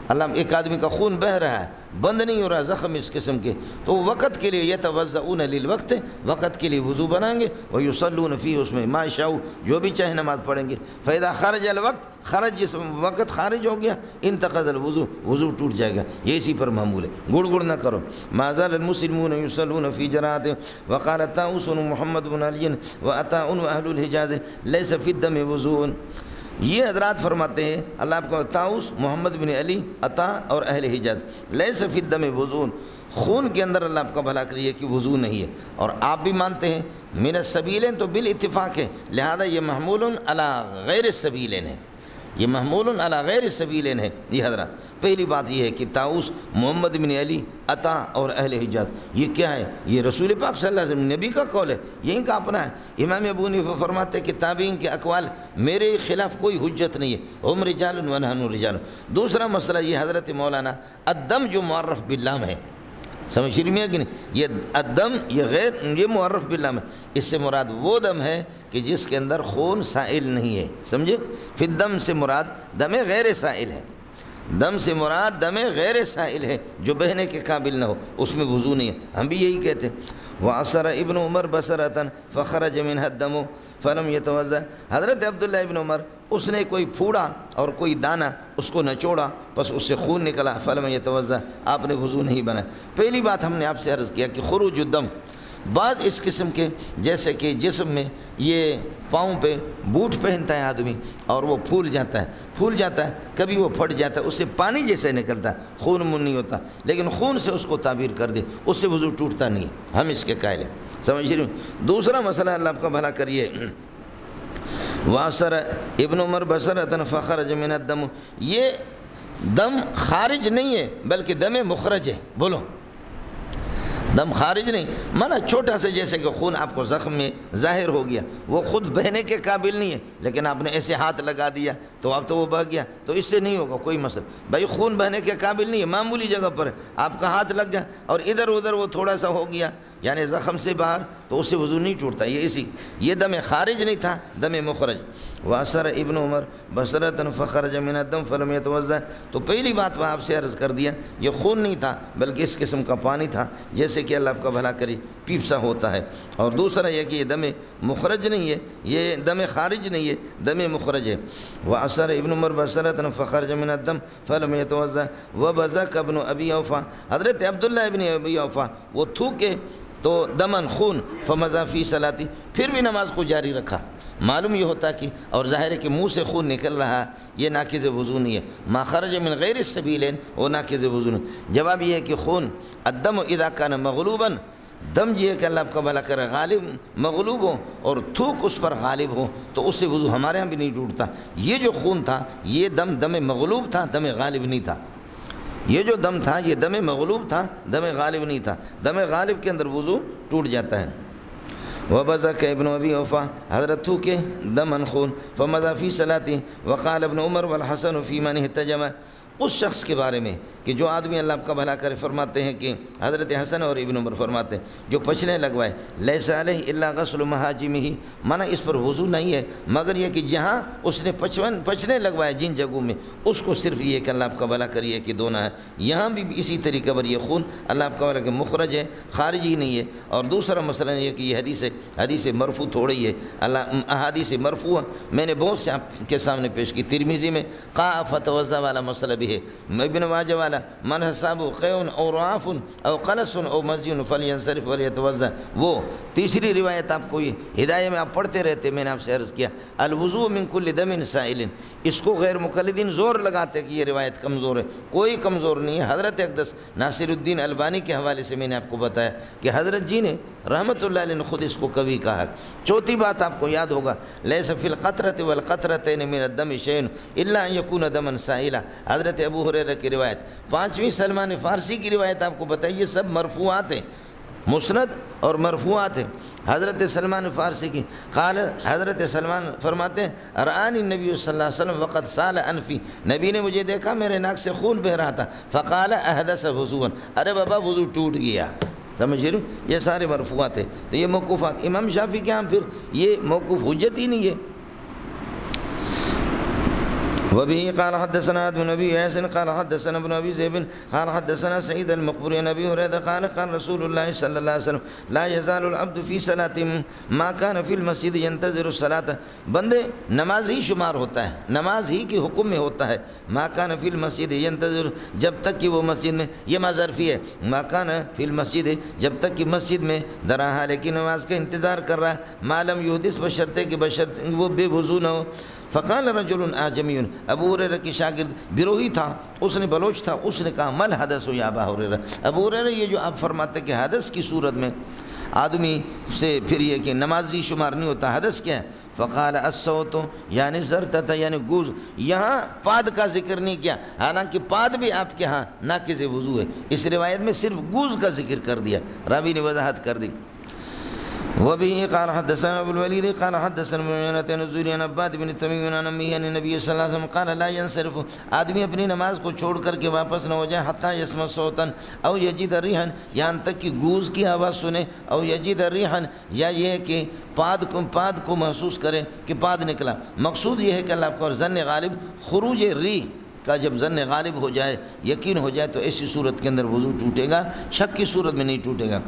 اللہ ایک آدمی کا خون بہہ رہا ہے، بند نہیں ہو رہا زخم اس قسم کے، تو وقت کے لیے یتوضؤون للوقت، وقت کے لیے وضو بنائیں گے، ویصلون فیہ، اس میں ما شاءوا، جو بھی چاہے نماز پڑھیں گے، فاذا خرج الوقت، خرج جس وقت خارج ہو گیا، انتقض الوضو، وضو ٹوٹ جائے گا، یہ اسی پر معمول ہے، گڑ گڑ نہ کرو۔ ما زال المسلمون یصلون فی جراحات، وقال طاؤوس محمد بن علی وعطاء واہل الحجاز لیس فی الدم وضوء، یہ حضرات فرماتے ہیں اللہ آپ کو، طاؤوس، محمد بن علی، عطا اور اہل حجاز، لیس فی الدم وضوء، خون کے اندر اللہ آپ کا بھلا کریے کہ وضو نہیں ہے، اور آپ بھی مانتے ہیں من السبیلین، تو بالاتفاق ہے، لہذا یہ محمول علی غیر السبیلین ہے، یہ محمول علی غیر السبیلین ہے۔ یہ حضرات پہلی بات یہ ہے کہ طاؤوس، محمد بن علی، عطا اور اہل حجاز، یہ کیا ہے؟ یہ رسول پاک صلی اللہ علیہ وسلم نبی کا قول ہے، یہ ان کا اپنا ہے۔ امام ابو حنیفہ فرماتے ہیں کہ تابعین کے اقوال میرے خلاف کوئی حجت نہیں ہے، ہم رجال و نحن رجال۔ دوسرا مسئلہ یہ حضرت مولانا الدم جو معرف باللام ہے، سمجھ رہی ہیں کہ نہیں؟ یہ الدم یہ معرف باللام ہے، اس سے مراد وہ دم ہے کہ جس کے اندر خون سائل نہیں ہے، سمجھے؟ پھر دم سے مراد دم غیر سائل ہے، دم سے مراد دم غیر سائل ہے جو بہنے کے قابل نہ ہو، اس میں وضو نہیں ہے، ہم بھی یہی کہتے ہیں۔ وَعَصَرَ ابن عمر بَصَرَةً فَخَرَجَ مِنْهَا الدَّمُ فَلَمْ يَتَوَضَّأْ، حضرت عبداللہ ابن عمر، اس نے کوئی پھوڑا اور کوئی دانہ اس کو نچوڑا، بس اس سے خون نکلا، فَلَمْ يَتَوَضَّأْ، آپ نے وضو نہیں بنایا۔ پہلی بات ہم نے آپ سے عرض کیا کہ خروج الدم، بعض اس قسم کے جیسے کہ جسم میں یہ پاؤں پہ بوٹ پہنتا ہے آدمی اور وہ پھول جاتا ہے، کبھی وہ پھٹ جاتا ہے، اس سے پانی جیسے نکلتا ہے، خون من نہیں ہوتا، لیکن خون سے اس کو تعبیر کر دے، اس سے وضو ٹوٹتا نہیں، ہم اس کے قائل ہیں، سمجھ رہے ہیں؟ دوسرا مسئلہ اللہ آپ کا بھلا کریے، وَعَصَرَ ابن عمر بَصَرَةً فَخَرَجَ مِنَ الدَّمُ، یہ دم خارج نہیں ہے بلکہ دم مخرج ہے، بولو، دم خارج نہیں، مانا چھوٹا سے جیسے کہ خون آپ کو زخم میں ظاہر ہو گیا، وہ خود بہنے کے قابل نہیں ہے، لیکن آپ نے ایسے ہاتھ لگا دیا تو اب تو وہ بہہ گیا، تو اس سے نہیں ہوگا کوئی مسئلہ، بھائی خون بہنے کے قابل نہیں ہے، معمولی جگہ پر آپ کا ہاتھ لگ گیا اور ادھر ادھر وہ تھوڑا سا ہو گیا، یعنی زخم سے باہر، تو اس سے وضو نہیں ٹوٹتا، یہ دم خارج نہیں تھا، دم مخرج۔ وَعَصَرَ ابن عمر بَصَرَةً فَخَرَجَ مِنَ الدَّمِ فَلَمْ يَتَوَضَّأْ، تو پہلی بات وہ آپ سے عرض کر دیا، یہ خون نہیں تھا بلکہ اس قسم کا پانی تھا جیسے کہ اللہ آپ کا بھلا کری پیپسا ہوتا ہے، اور دوسرا یہ کہ یہ دم مخرج نہیں ہے، یہ دم خارج نہیں ہے، دم مخرج ہے۔ وَعَصَرَ ابن عمر بَصَرَةً فَخَرَجَ مِنَ الدَّمِ فَلَمْ يَتَوَضَّأْ وَبَزَقَ ابن ابی اوفا، حضرت عبداللہ ابن ابی اوفا وہ تھوکے تو دمن خون فمضى فی صلاتی، پھر بھی نماز کو جاری رکھا، معلوم یہ ہوتا کہ اور ظاہر ہے کہ منہ سے خون نکل رہا، یہ ناقض وضو نہیں ہے، ما خرج من غیر السبیلین، وہ ناقض وضو نہیں۔ جواب یہ ہے کہ خون الدم اذا کان مغلوبا، دم یہ ہے کہ اللہ آپ کا بھلا کرے غالب مغلوب ہو اور تھوک اس پر غالب ہو تو اس سے وضو ہمارے ہاں بھی نہیں ٹوٹتا۔ یہ جو خون تھا یہ دم مغلوب تھا، دم غالب نہیں تھا، یہ جو دم تھا یہ دم مغلوب تھا، دم غالب نہیں تھا، دم غالب کے اندر وضو ٹوٹ جاتا ہے۔ وَبَزَقَ ابن ابی اوفا، حضرت تھوکے دمن خون فمضى فی صلاتی، وقال ابن عمر والحسن فی من احتجم، اس شخص کے بارے میں کہ جو آدمی اللہ آپ کا بھلا کرے فرماتے ہیں کہ حضرت حسن اور ابن عمر فرماتے ہیں جو پچھنے لگوائے لیس علیہ الا غسل محاجمہ، مانا اس پر وضو نہیں ہے مگر یہ کہ جہاں اس نے پچھنے لگوائے جن جگہوں میں اس کو صرف یہ کہ اللہ آپ کا بھلا کریے کہ دھونا ہے، یہاں بھی اسی طریقے پر یہ خون اللہ آپ کا بھلا کہ مخرج ہے، خارج ہی نہیں ہے۔ اور دوسرا مسئلہ یہ کہ یہ حدیث مرفوع تھوڑی ہے، احادیث مرفوع میں نے بہت سے آپ کے سامنے پیش کی، ترمذی میں قا فتوضا والا مسئلہ بھی به ابن ماجہ والا من حساب قیون او رعاف او قلس او مسجد فلینصرف ولیتوضا، وہ تیسری روایت آپ کو یہ ہدایہ میں آپ پڑھتے رہتے، میں نے آپ سے عرض کیا الوضوء من کل دم سائل، اس کو غیر مقلدین زور لگاتے کہ یہ روایت کمزور ہے، کوئی کمزور نہیں ہے۔ حضرت اقدس ناصر الدین البانی کے حوالے سے میں نے آپ کو بتایا کہ حضرت جی نے رحمت اللہ علیہ نے خود اس کو کبھی کہا۔ چوتھی بات آپ کو یاد ہوگا لیس فی القطرۃ والقطرتین من الدم شیء الا ان یکون دما سائلا، حضرت ابو ہریرہ کی روایت۔ پانچویں سلمان فارسی کی روایت آپ کو بتائی، یہ سب مرفوعات ہیں، مسند اور مرفوعات ہیں۔ حضرت سلمان فارسی کی قال، حضرت سلمان فرماتے ہیں رآنی النبی صلی اللہ علیہ وسلم وقد سال انفی، نبی نے مجھے دیکھا میرے ناک سے خون بہ رہا تھا، فقال احدث وضوءا، ارے بابا وضو ٹوٹ گیا، سمجھ رہے ہو؟ یہ سارے مرفوعات ہیں۔ تو یہ موقوفات امام شافعی کے ہاں پھر یہ موقوف حجت ہی نہیں ہے۔ وبه قال حدثنا ابن ابي ياس قال حدثنا ابن ابي ذئب قال حدثنا سعيد المقبري عن ابي هريره قال قال رسول الله صلى الله عليه وسلم لا يزال العبد في صلاه ما كان في المسجد ينتظر الصلاه، بندے نماز ہی شمار ہوتا ہے، نماز ہی کے حکم میں ہوتا ہے، ما كان في المسجد ينتظر، جب تک کہ وہ مسجد میں، یہ ما ظرفی ہے، ما كان في المسجد، جب تک کہ مسجد میں درا ہے لیکن نماز کا انتظار کر رہا ہے، ما لم يحدث، بشرطے کہ بشرط وہ بے وضو نہ ہو۔ فقال رجل اعجمی، ابو ہریرہ کی شاگرد بروہی تھا، اس نے بلوچ تھا، اس نے کہا مل حدث یا ابا ہریرہ، ابو ہریرہ یہ جو آپ فرماتے کہ حدث کی صورت میں آدمی سے پھر یہ کہ نمازی شمار نہیں ہوتا، حدث کیا ہے؟ فقال الصوت یعنی زرتت یعنی گوز، یہاں پاد کا ذکر نہیں کیا، حالانکہ پاد بھی آپ کے ہاں ناقض وضو ہے، اس روایت میں صرف گوز کا ذکر کر دیا، راوی نے وضاحت کر دی۔ وبه قال حدثنا ابو الوليد قال حدثنا ابن الزهري عن عباد بن تميم عن امه عن النبي صلی اللہ علیہ وسلم قال لا ينصرف، آدمی اپنی نماز کو چھوڑ کر کے واپس نہ ہو جائے حتى يسمع صوتا او يجد ريحا، یہاں تک کہ گوز کی آواز سنے، او يجد ريحا، یا یہ کہ پاد کو محسوس کرے کہ پاد نکلا۔ مقصود یہ ہے کہ اللہ کو ظن غالب خروج ری کا جب ظن غالب ہو جائے، یقین ہو جائے، تو ایسی صورت کے اندر وضو ٹوٹے گا، شک کی صورت میں نہیں ٹوٹے گا۔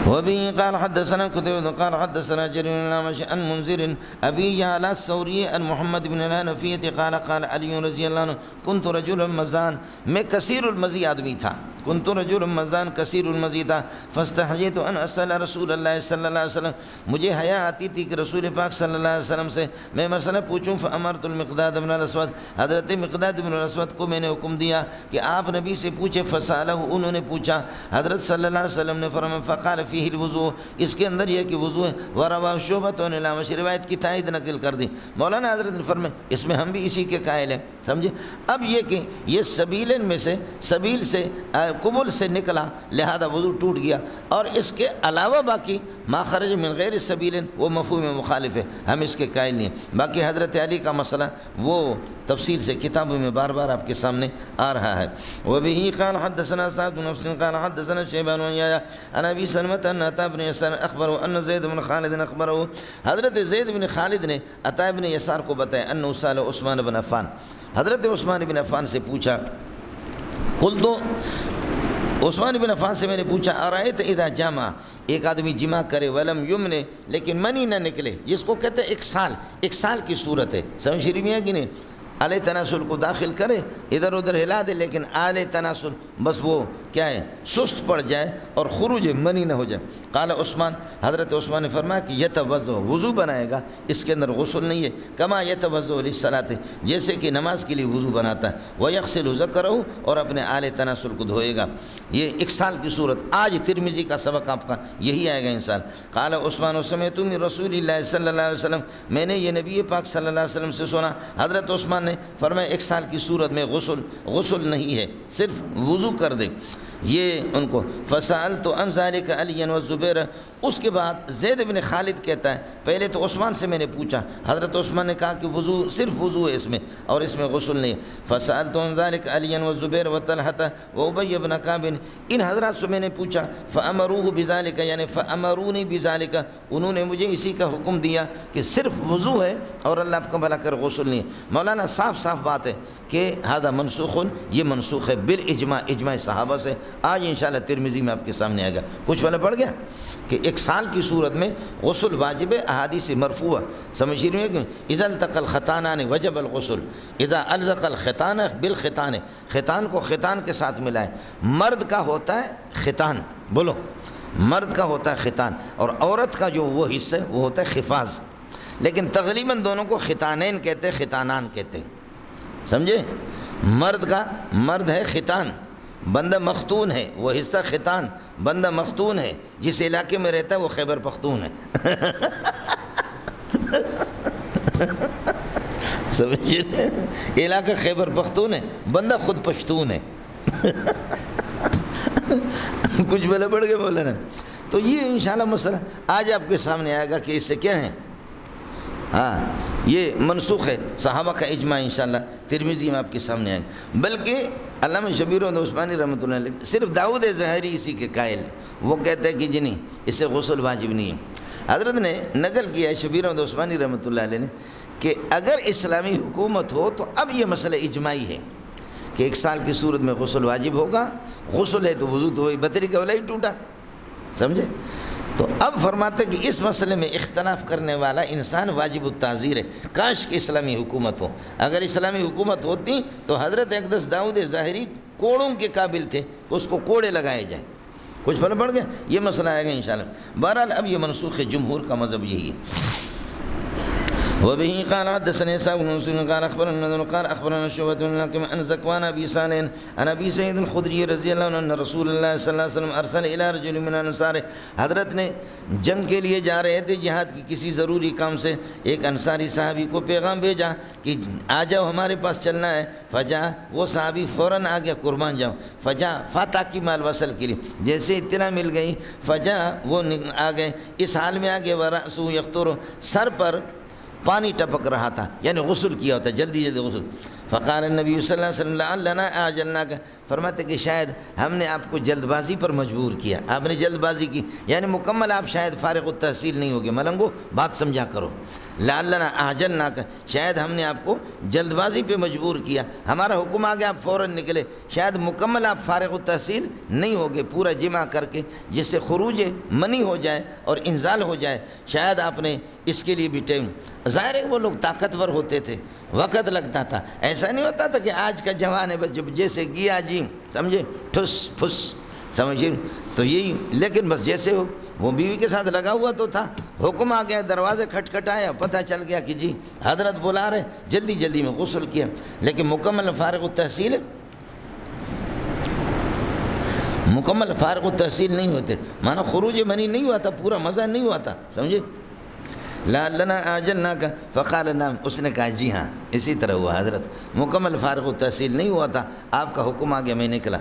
وبه قال حدثنا قتيبة قال حدثنا جرير الأعمش عن منذر أبي يعلى الثوري عن محمد بن الحنفية قال قال علي رضي الله عنه كنت رجلا مزان، میں کثیر المزی آدمی تھا، كنت رجلا مزان کثیر المزی تھا، فاستحييت أن أسأل رسول الله صلی اللہ علیہ وسلم، مجھے حیا آتی تھی کہ رسول پاک صلی اللہ علیہ وسلم سے میں مسئلہ پوچھوں، فأمرت المقداد بن الاسود، حضرت مقداد بن الاسود کو میں نے حکم دیا کہ آپ نبی سے پوچھے، فسألہ، انہوں نے پوچھا، حضرت صلی اللہ علیہ وسلم نے فرمایا فقال فیہ الوضوء، اس کے اندر یہ کہ وضو ہے، وروا شعبۃ عن الأعمش، روایت کی تائید نقل کر دی۔ مولانا حضرت نے فرمایا اس میں ہم بھی اسی کے قائل ہیں، سمجھے؟ اب یہ کہ یہ سبیلن میں سے، سبیل سے قبل سے نکلا لہذا وضو ٹوٹ گیا، اور اس کے علاوہ باقی ما خرج من غیر سبیلن وہ مفہوم مخالف ہے، ہم اس کے قائل نہیں ہیں۔ باقی حضرت علی کا مسئلہ وہ تفصیل سے کتابوں میں بار بار آپ کے سامنے آ رہا ہے۔ وبه قال حدثنا سعد بن نفس قال حدثنا شیبان بن یحییٰ عن ابی سلمۃ ان عطاء بن یسار اخبره ان زید بن خالد اخبره، حضرت زید بن خالد نے عطاء بن یسار کو بتایا انه سأل عثمان بن عفان، حضرت عثمان بن عفان سے پوچھا، قلت، عثمان بن عفان سے میں نے پوچھا ارائیت اذا جامع، ایک آدمی جمع کرے ولم یمن، لیکن منی نہ نکلے، جس کو کہتے ہیں ایک سال کی صورت ہے، سمجھ شریف میں ہے کہ نہیں؟ آلِ تناسل کو داخل کرے، ادھر ادھر ہلا دے، لیکن آلِ تناسل بس وہ کیا ہے سست پڑ جائے اور خروج منی نہ ہو جائے۔ قال عثمان، حضرت عثمان نے فرمایا کہ یتوضا، وضو بنائے گا، اس کے اندر غسل نہیں ہے، کما یتوضا للصلاۃ، جیسے کہ نماز کے لیے وضو بناتا ہے، ویغسل ذکرہ، اور اپنے آلِ تناسل کو دھوئے گا۔ یہ ایک سال کی صورت، آج ترمذی کا سبق آپ کا یہی آئے گا انسان۔ قال عثمان سمعت من رسول اللہ صلی اللہ علیہ وسلم، میں نے یہ نبی پاک صلی اللہ علیہ وسلم سے سنا، حضرت عثمان نے فرمایا ایک سال کی صورت میں غسل نہیں ہے، صرف وضو کر دے۔ یہ ان کو فسألت عن ذلك علی والزبیر، اس کے بعد زید بن خالد کہتا ہے پہلے تو عثمان سے میں نے پوچھا، حضرت عثمان نے کہا کہ وضو صرف وضو ہے اس میں اور اس میں غسل نہیں ہے۔ فسألت عن ذلك علی والزبیر وطلحة وابی بن کعب، ان حضرات سے میں نے پوچھا، فامروه بذلك یعنی فامرونی بذلك، انہوں نے مجھے اسی کا حکم دیا کہ صرف وضو ہے اور اللہ آپ کا بھلا کر غسل نہیں ہے۔ مولانا صاف بات ہے کہ ہذا منسوخ، یہ منسوخ ہے بالاجماع، اجماع صحابہ سے، آج انشاءاللہ ترمذی میں آپ کے سامنے آئے گا. کچھ والا پڑھ گیا کہ ایک سال کی صورت میں غسل واجب ہے. احادیث مرفوعہ سمجھ رہے ہیں کہ اذا التقى الختانان وجب الغسل اذا الزق الختان بالختان. ختان کو ختان کے ساتھ ملائے. مرد کا ہوتا ہے ختان، بولو مرد کا ہوتا ہے ختان، اور عورت کا جو وہ حصہ ہے وہ ہوتا ہے خفاز. لیکن تقریباً دونوں کو ختانین کہتے ہیں، ختانان کہتے ہیں. سمجھے؟ مرد کا مرد ہے ختان، بندہ مختون ہے، وہ حصہ ختان بندہ مختون ہے. جس علاقے میں رہتا ہے وہ خیبر پختون ہے. سمجھے؟ علاقہ خیبر پختون ہے، بندہ خود پشتون ہے. کچھ بلے پڑھ کے بولے نا. تو یہ انشاءاللہ مسئلہ آج آپ کے سامنے آئے گا کہ اس سے کیا ہے. ہاں یہ منسوخ ہے، صحابہ کا اجماع انشاءاللہ ترمذی میں آپ کے سامنے آئے گا. بلکہ علامہ شبیر احمد عثمانی رحمۃ اللہ علیہ صرف داؤد ظاہری اسی کے قائل، وہ کہتے ہیں کہ جی نہیں اس سے غسل واجب نہیں ہے. حضرت نے نقل کیا ہے شبیر احمد عثمانی رحمۃ اللہ علیہ نے کہ اگر اسلامی حکومت ہو تو اب یہ مسئلہ اجماعی ہے کہ ایک سال کی صورت میں غسل واجب ہوگا. غسل ہے تو وضو تو وہی بطری کا ولا ہی ٹوٹا. سمجھے؟ تو اب فرماتے کہ اس مسئلے میں اختلاف کرنے والا انسان واجب التعزیر ہے. کاش کہ اسلامی حکومت ہو. اگر اسلامی حکومت ہوتی تو حضرت اقدس داؤد ظاہری کوڑوں کے قابل تھے کہ اس کو کوڑے لگائے جائیں. کچھ فرق پڑ گیا؟ یہ مسئلہ آئے گا انشاءاللہ. بہرحال اب یہ منسوخ ہے، جمہور کا مذہب یہی ہے. وبه قال حدثنا إسحاق بن منصور قال أخبرنا شعبة عن ذكوان أبي صالح عن أبي سعيد الخدري رضي الله عنه أن رسول الله صلى الله عليه وسلم أرسل إلى رجل من الأنصار. حضرت نے جنگ کے لیے جا رہے تھے، جہاد کی کسی ضروری کام سے. ایک انصاری صحابی کو پیغام بھیجا کہ آ جاؤ ہمارے پاس چلنا ہے. فجا وہ صحابی فوراً آ گیا، قربان جاؤ. فجا فاتح کی مال وصل کے لیے جیسے اطلاع مل گئی، فجا وہ آ گئے. اس حال میں آ گئے ورأسه يقطر، سر پر پانی ٹپک رہا تھا، یعنی غسل کیا ہوتا ہے، جلدی جلدی غسل. فقال النبی صلی اللہ علیہ وسلم لعلنا اعجلناک، فرماتے کہ شاید ہم نے آپ کو جلد بازی پر مجبور کیا، آپ نے جلد بازی کی، یعنی مکمل آپ شاید فارغ التحصیل نہیں ہوگے. ملنگو بات سمجھا کرو. لعلنا اعجلناک، شاید ہم نے آپ کو جلد بازی پہ مجبور کیا، ہمارا حکم آ گیا آپ فوراً نکلے، شاید مکمل آپ فارغ التحصیل نہیں ہوگے پورا جمع کر کے جس سے خروج منی ہو جائے اور انزال ہو جائے. شاید آپ نے اس کے لیے بھی ٹائم. ظاہر ہے وہ لوگ طاقتور ہوتے تھے، وقت لگتا تھا. ایسا نہیں ہوتا تھا کہ آج کا جوان ہے بس جب جیسے گیا جی سمجھے ٹھس پھس، سمجھے تو یہی. لیکن بس جیسے ہو وہ بیوی کے ساتھ لگا ہوا تو تھا، حکم آ گیا، دروازے کھٹکھٹایا، پتہ چل گیا کہ جی حضرت بلا رہے، جلدی جلدی میں غسل کیا. لیکن مکمل فارغ التحصیل نہیں ہوتے، مانا خروج منی نہیں ہوا تھا، پورا مزہ نہیں ہوا تھا. سمجھے؟ لعلنا اعجلناک فقال نعم، اس نے کہا جی ہاں اسی طرح ہوا حضرت، مکمل فارغ التحصیل نہیں ہوا تھا، آپ کا حکم آ گیا میں نکلا.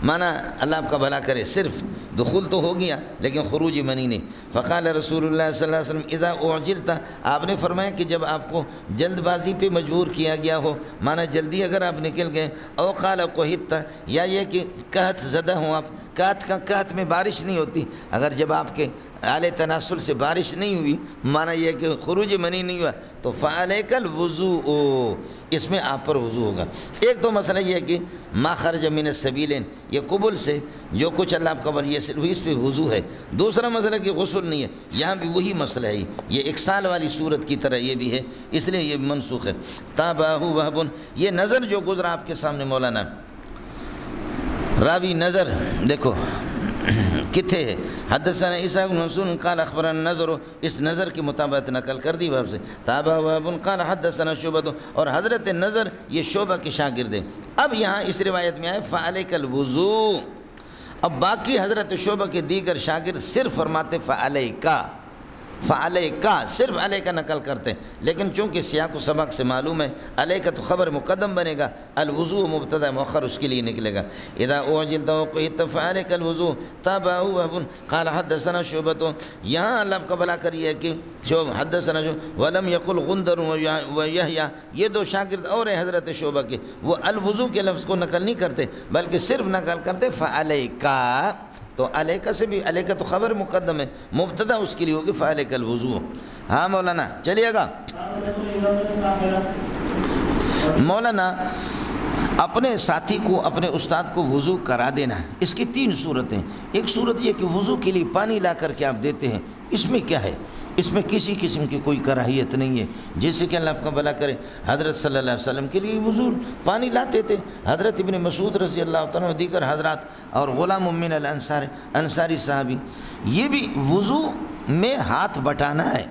مانا اللہ آپ کا بھلا کرے، صرف دخول تو ہو گیا لیکن خروج منی نہیں. فقال رسول اللہ صلی اللہ علیہ وسلم اذا اعجلت، آپ نے فرمایا کہ جب آپ کو جلد بازی پہ مجبور کیا گیا ہو، مانا جلدی اگر آپ نکل گئے، او قال قحطت، یا یہ کہ قحط زدہ ہوں آپ. قحط میں بارش نہیں ہوتی، اگر جب آپ کے اعلی تناسل سے بارش نہیں ہوئی، مانا یہ کہ خروج منی نہیں ہوا، تو فعلیک الوضوء، اس میں آپ پر وضو ہوگا. ایک تو مسئلہ یہ ہے کہ ما خرج من السبیلین، یہ قبل سے جو کچھ اللہ آپ قبل یہ صرف اس پہ وضو ہے. دوسرا مسئلہ کہ غسل نہیں ہے، یہاں بھی وہی مسئلہ ہے، یہ ایک سال والی صورت کی طرح یہ بھی ہے، اس لیے یہ منسوخ ہے. تابعہ وہب، یہ نظر جو گزرا آپ کے سامنے مولانا راوی نظر دیکھو کتھے ہے. حدثنا عیسیٰ بن منصور قال اخبرنا نظر، اس نظر کی مطابقت نقل کر دی باب سے. تابع وہب قال حدثنا شعبہ، اور حضرت نظر یہ شعبہ کے شاگرد ہیں. اب یہاں اس روایت میں آئے فعلیک الوضوء. اب باقی حضرت شعبہ کے دیگر شاگرد صرف فرماتے فعلیکا، فعلیکا صرف علیکا نقل کرتے ہیں. لیکن چونکہ سیاق و سبق سے معلوم ہے علیکا تو خبر مقدم بنے گا، الوضوء مبتدا مؤخر اس کے لیے نکلے گا. اذا اعجلت وقحط فعلیک الوضوء. تابعہ وہب قال حدثنا شعبہ، یہاں اللہ کا بھلا کریے کہ حدثنا ولم یقل غندر ویحییٰ، یہ دو شاگرد اور ہیں حضرت شعبہ کے، وہ الوضوء کے لفظ کو نقل نہیں کرتے بلکہ صرف نقل کرتے فعلیکا. تو علیکہ سے بھی، علیکہ تو خبر مقدم ہے، مبتدا اس کے لیے ہوگی فعلیک الوضوء. ہاں مولانا چلیے گا. مولانا اپنے ساتھی کو اپنے استاد کو وضو کرا دینا ہے۔ اس کی 3 صورتیں، ایک صورت یہ کہ وضو کے لیے پانی لا کر کے آپ دیتے ہیں، اس میں کیا ہے، اس میں کسی قسم کی کوئی کراہیت نہیں ہے، جیسے کہ اللہ آپ کا بھلا کرے حضرت صلی اللہ علیہ وسلم کے لیے وضو پانی لاتے تھے، حضرت ابن مسعود رضی اللہ تعالیٰ دیگر حضرات اور غلام من الانصار انصاری صحابی، یہ بھی وضو میں ہاتھ بٹانا ہے،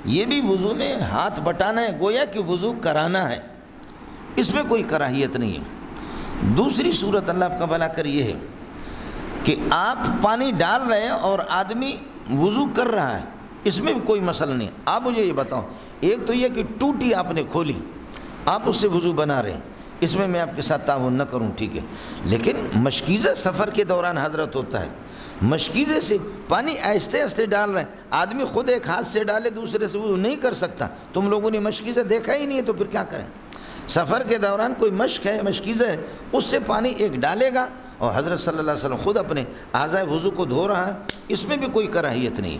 یہ بھی وضو میں ہاتھ بٹانا ہے، گویا کہ وضو کرانا ہے، اس میں کوئی کراہیت نہیں ہے۔ دوسری صورت اللہ آپ کا بھلا کر یہ ہے کہ آپ پانی ڈال رہے ہیں اور آدمی وضو کر رہا ہے، اس میں بھی کوئی مسئلہ نہیں۔ آپ مجھے یہ بتاؤ، ایک تو یہ کہ ٹوٹی آپ نے کھولی، آپ اس سے وضو بنا رہے ہیں، اس میں آپ کے ساتھ تعاون نہ کروں، ٹھیک ہے، لیکن مشکیزہ سفر کے دوران حضرت ہوتا ہے، مشکیزے سے پانی آہستہ آہستہ ڈال رہے ہیں، آدمی خود ایک ہاتھ سے ڈالے دوسرے سے وضو نہیں کر سکتا، تم لوگوں نے مشکیزہ دیکھا ہی نہیں ہے تو پھر کیا کریں؟ سفر کے دوران کوئی مشق ہے، مشکیزہ ہے، اس سے پانی ایک ڈالے گا اور حضرت صلی اللہ علیہ وسلم خود اپنے اعضائے وضو کو دھو رہا ہے، اس میں بھی کوئی کراہیت نہیں،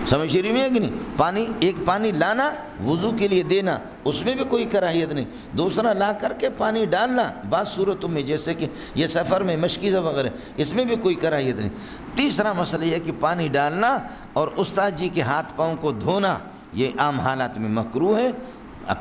سمجھ رہی میں ہے کہ نہیں؟ پانی لانا وضو کے لیے دینا، اس میں بھی کوئی کراہیت نہیں، دوسرا لا کر کے پانی ڈالنا بعض صورتوں میں جیسے کہ یہ سفر میں مشکیزہ وغیرہ، اس میں بھی کوئی کراہیت نہیں۔ تیسرا مسئلہ یہ کہ پانی ڈالنا اور استاد جی کے ہاتھ پاؤں کو دھونا یہ عام حالات میں مکروہ ہے،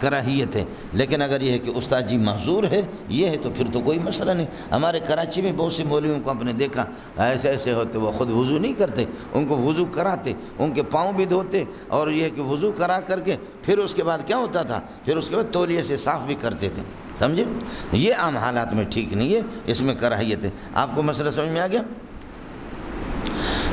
کراہیت ہے، لیکن اگر یہ ہے کہ استاد جی معذور ہے یہ ہے تو پھر تو کوئی مسئلہ نہیں۔ ہمارے کراچی میں بہت سے مولویوں کو آپ نے دیکھا ایسے ایسے ہوتے، وہ خود وضو نہیں کرتے، ان کو وضو کراتے، ان کے پاؤں بھی دھوتے، اور یہ کہ وضو کرا کر کے پھر اس کے بعد کیا ہوتا تھا، پھر اس کے بعد تولیے سے صاف بھی کرتے تھے، سمجھے؟ یہ عام حالات میں ٹھیک نہیں ہے، اس میں کراہیت ہے۔ آپ کو مسئلہ سمجھ میں آ گیا؟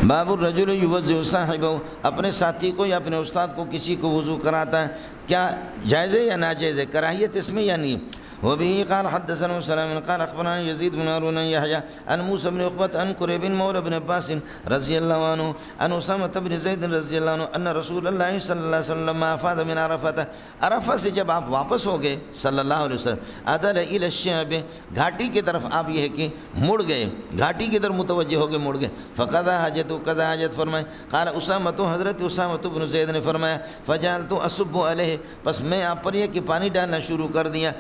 باب الرجل یوضع صاحبہ، اپنے ساتھی کو یا اپنے استاد کو کسی کو وضو کراتا ہے، کیا جائز ہے یا ناجائز ہے، کراہیت اس میں یا نہیں؟ وبه قال حدثنا سلام قال اخبرنا يزيد بن هارون يحيى عن موسى بن عقبة عن قريب مولى بن عباس رضي الله عنه عن أسامة بن زيد رضي الله عنه أن رسول الله صلى الله عليه وسلم لما أفاض من عرفة، عرفہ سے جب آپ واپس ہو گئے صلی اللہ علیہ وسلم، عدل إلى الشعب، گھاٹی کی طرف آپ یہ ہے کہ مڑ گئے، گھاٹی کی طرف متوجہ ہو گئے، مڑ گئے، فقضى حاجته، قضا حاجت فرمائے، قال اسامة، حضرت اسامة بن زید نے فرمایا، فجعلت أصب عليه، پس میں آپ پر یہ کہ پانی ڈالنا شروع کر دیا،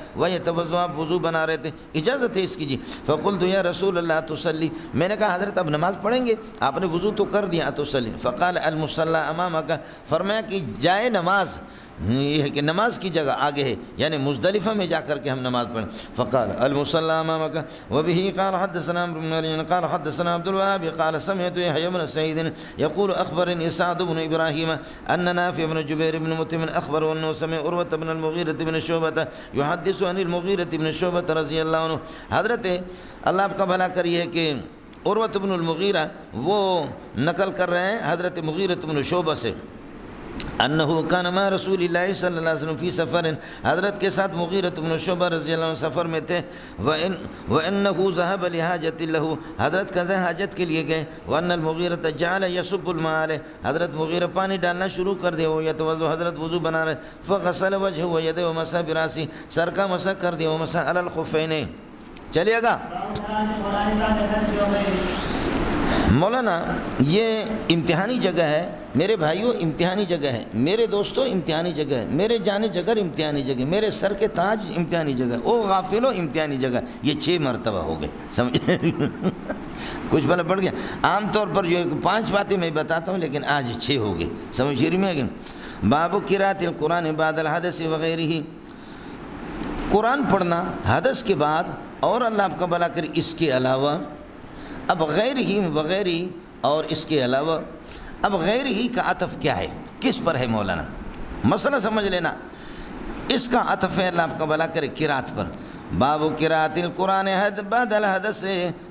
وضو، آپ وضو بنا رہے تھے، اجازت ہے اس کی جی، فقلت یا رسول اللہ تصلی، میں نے کہا حضرت اب نماز پڑھیں گے، آپ نے وضو تو کر دیا، تصلی، فقال المصلی امامک، فرمایا کہ جائے نماز، یہ ہے کہ نماز کی جگہ آگے ہے، یعنی مزدلفہ میں جا کر کے ہم نماز پڑھیں، فقال المصلی امامک، وبه قال حدثنا عمرو بن علي قال حدثنا عبد الوهاب قال سمعت يحيى بن سعيد يقول اخبرني سعد بن ابراهيم ان نافع بن جبير بن مطعم اخبره انه سمع عروة بن المغيرة بن شعبة يحدث عن المغيرة بن شعبة رضي الله عنه، حضرت اللہ آپ کا بھلا کریے کہ عروة بن المغیرہ وہ نقل کر رہے ہیں حضرت مغیرة بن شعبہ سے، انہو کان ما رسول اللہ صلی اللہ علیہ وسلم فی سفر، حضرت کے ساتھ مغیرۃ بن شعبہ رضی اللہ عنہ سفر میں تھے، وانہو ذهب لحاجت لہ، حضرت قضاء حاجت کے لیے گئے، وان المغیرۃ جعل یصب الماء علیہ، حضرت مغیرہ پانی ڈالنا شروع کر دیا، یتوضا، حضرت وضو بنا رہے، فغسل وجهه ويده ومسح براسه، سر کا مسح کر دیا، ومسح علی الخفین، چلیے گا مولانا، یہ امتحانی جگہ ہے میرے بھائیوں، امتحانی جگہ ہے میرے دوستوں، امتحانی جگہ ہے میرے جانے جگر، امتحانی جگہ، میرے سر کے تاج امتحانی جگہ، او غافلو امتحانی جگہ، یہ 6 مرتبہ ہو گئے، سمجھ کچھ بلا پڑ گیا۔ عام طور پر جو 5 باتیں میں بتاتا ہوں لیکن آج 6 ہو گئے، سمجھ رہی میں؟ باب قراءۃ القرآن بعد الحدث وغیرہ، قرآن پڑھنا حدث کے بعد اور اللہ آپ کا بھلا کرے اس کے علاوہ، اب غیر ہی وغیر ہی اور اس کے علاوہ، اب غیر ہی کا عطف کیا ہے، کس پر ہے مولانا؟ مسئلہ سمجھ لینا، اس کا عطف ہے اللہ آپ کا بھلا کرے قرات پر۔ باب قراءۃ القرآن بعد الحدث،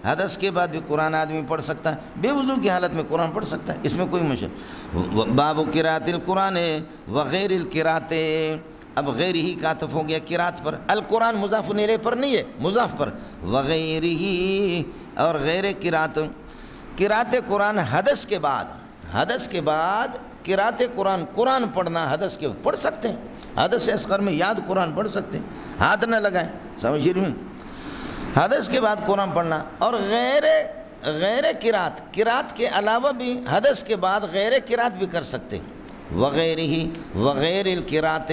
حدث کے بعد بھی قرآن آدمی پڑھ سکتا ہے، بے وضو کی حالت میں قرآن پڑھ سکتا ہے، اس میں کوئی مشکل۔ باب قراءۃ القرآن وغیر القراءۃ، اب غیر ہی کا عطف ہو گیا قرات پر، القرآن مضاف الیہ پر نہیں ہے، مضاف پر، وغیر ہی اور غیر قرات، قرات قرآن حدث کے بعد، حدث کے بعد قرات قرآن، قرآن پڑھنا حدث کے پڑھ سکتے ہیں، حدث اصغر میں یاد قرآن پڑھ سکتے ہیں، ہاتھ نہ لگائیں، سمجھ رہی ہیں؟ حدث کے بعد قرآن پڑھنا، اور غیر قرات، قرات کے علاوہ بھی حدث کے بعد غیر قرات بھی کر سکتے ہیں، وغیر ہی وغیر القرات،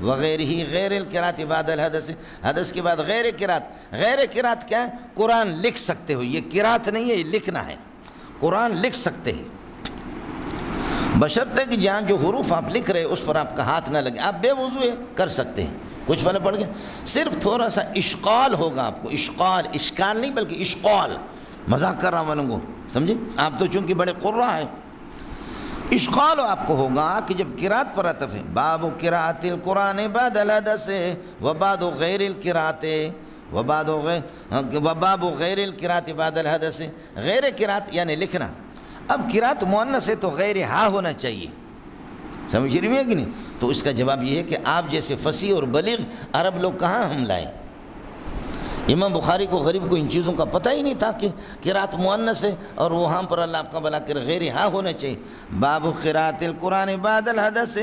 وغیر ہی غیر القراءت بعد الحدث، حدث کے بعد غیر قراءت۔ غیر قراءت کیا ہے؟ قرآن لکھ سکتے ہو، یہ قراءت نہیں ہے، یہ لکھنا ہے، قرآن لکھ سکتے ہیں، بشرطے کہ جہاں جو حروف آپ لکھ رہے اس پر آپ کا ہاتھ نہ لگے۔ آپ بے وضو کر سکتے ہیں، کچھ پہلے پڑھ گیا، صرف تھوڑا سا اشقال ہوگا آپ کو، اشکال نہیں بلکہ اشقال، مذاق کر رہا ہوں والوں کو، سمجھے؟ آپ تو چونکہ بڑے قرآ ہیں، اشقال آپ کو ہوگا کہ جب قرات پر عطف ہے، باب قراءت القرآن بعد الحدث وبعد غیر القراءت وباب غیر القراءت بعد الحدث، غیر قراءت یعنی لکھنا۔ اب قراءت مؤنث ہے تو غیر ہا ہونا چاہیے، سمجھ رہی ہے کہ نہیں؟ تو اس کا جواب یہ ہے کہ آپ جیسے فصیح اور بلیغ عرب لوگ کہاں ہم لائیں؟ امام بخاری کو غریب کو ان چیزوں کا پتہ ہی نہیں تھا کہ قراءت مؤنث ہے اور وہاں پر اللہ آپ کا بلا کر غیر ہا ہونا چاہیے۔ باب قراءت القرآن بعد الحدث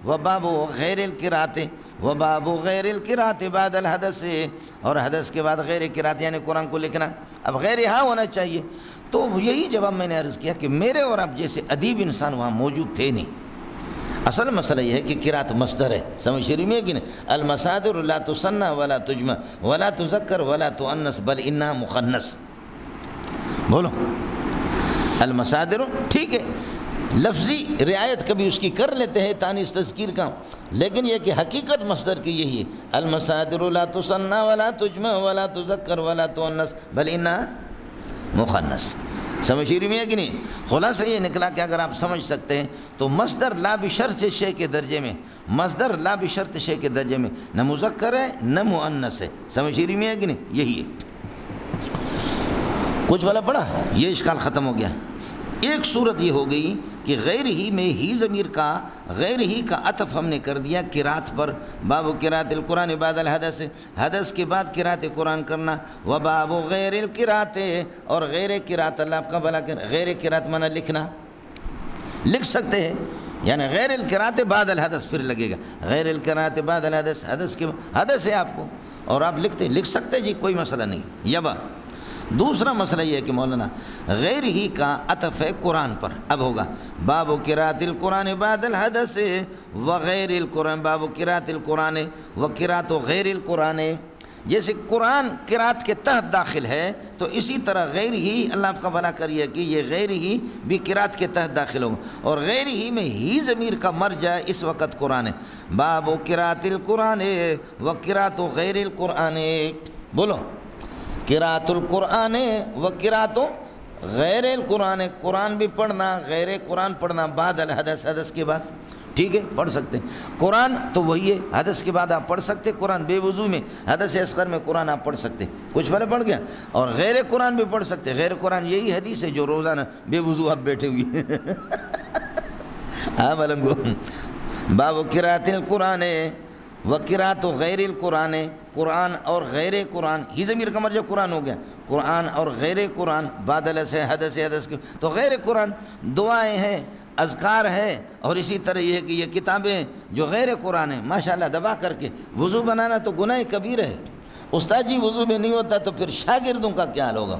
وباب غیر القراءت وباب غیر القراءت بعد الحدث، اور حدث کے بعد غیر قراءت یعنی قرآن کو لکھنا، اب غیر ہا ہونا چاہیے۔ تو یہی جواب میں نے عرض کیا کہ میرے اور آپ جیسے ادیب انسان وہاں موجود تھے نہیں۔ اصل مسئلہ یہ ہے کہ قراءت مصدر ہے، سمجھ رہی ہے کہ نہیں؟ المصادر لا تثنى ولا تجمع ولا تذکر ولا تؤنث بل انها مخنث۔ بولو المصادر ٹھیک ہے، لفظی رعایت کبھی اس کی کر لیتے ہیں تانیث تذکیر کا، لیکن یہ کہ حقیقت مصدر کی یہی ہے، المصادر لا تثنى ولا تجمع ولا تذکر ولا تؤنث بل انها مخنث۔ سمجھ رہی ہے کہ نہیں؟ خلاصہ یہ نکلا کہ اگر آپ سمجھ سکتے ہیں تو مصدر لا بشرط شے کے درجے میں، مصدر لا بشرط شے کے درجے میں نہ مذکر ہے نہ مؤنث ہے، سمجھ رہی ہے کہ نہیں؟ یہی ہے۔ کچھ والا پڑھا، یہ اشکال ختم ہو گیا۔ ایک صورت یہ ہو گئی کہ غیر ہی میں ہی ضمیر کا، غیر ہی کا عطف ہم نے کر دیا قراءت پر، باب قراءت القرآن بعد الحدث، حدث کے بعد قراءت قرآن کرنا، وباب غیر القراءت، اور غیر قراءت اللہ آپ کا بھلا کر، غیر قراءت معنی لکھنا، لکھ سکتے ہیں، یعنی غیر القراءت بعد الحدث پھر لگے گا، غیر القراءت بعد الحدث، حدث کے حدث ہے آپ کو اور آپ لکھتے، لکھ سکتے جی، کوئی مسئلہ نہیں۔ یبا دوسرا مسئلہ یہ ہے کہ مولانا غیر ہی کا عطف ہے قرآن پر، اب ہوگا باب قراءت القرآن بعد الحدث وغیر القرآن، باب قراءت القرآن وقراءت غیر القرآن، جیسے قرآن قراءت کے تحت داخل ہے تو اسی طرح غیر ہی اللہ آپ کا بھلا کریے کہ یہ غیر ہی بھی قراءت کے تحت داخل ہوگا، اور غیر ہی میں ہی ضمیر کا مرجع اس وقت قرآن ہے، باب قراءت القرآن وقراءت غیر القرآن۔ بولو قراءت القرآن و قراءت غیر القرآن، قرآن بھی پڑھنا غیر قرآن پڑھنا بعد الحدث، حدث کے بعد، ٹھیک ہے پڑھ سکتے ہیں۔ قرآن تو وہی ہے، حدث کے بعد آپ پڑھ سکتے، قرآن بے وضو میں حدث اصغر میں قرآن آپ پڑھ سکتے، کچھ پہلے پڑھ گیا، اور غیر قرآن بھی پڑھ سکتے۔ غیر قرآن یہی حدیث ہے جو روزانہ بے وضو آپ بیٹھے ہوئے ہاں ملنگو، باب قراءت القرآن وقراءت غیر القرآن، قرآن اور غیر قرآن، ہی ضمیر کا مرجع قرآن ہو گیا، قرآن اور غیر قرآن بادل سے حدث حدث کے، تو غیر قرآن دعائیں ہیں، اذکار ہے، اور اسی طرح یہ ہے کہ یہ کتابیں جو غیر قرآن ہیں، ماشاءاللہ دبا کر کے وضو بنانا تو گناہ کبیر ہے، استاد جی وضو میں نہیں ہوتا تو پھر شاگردوں کا کیا حال ہوگا؟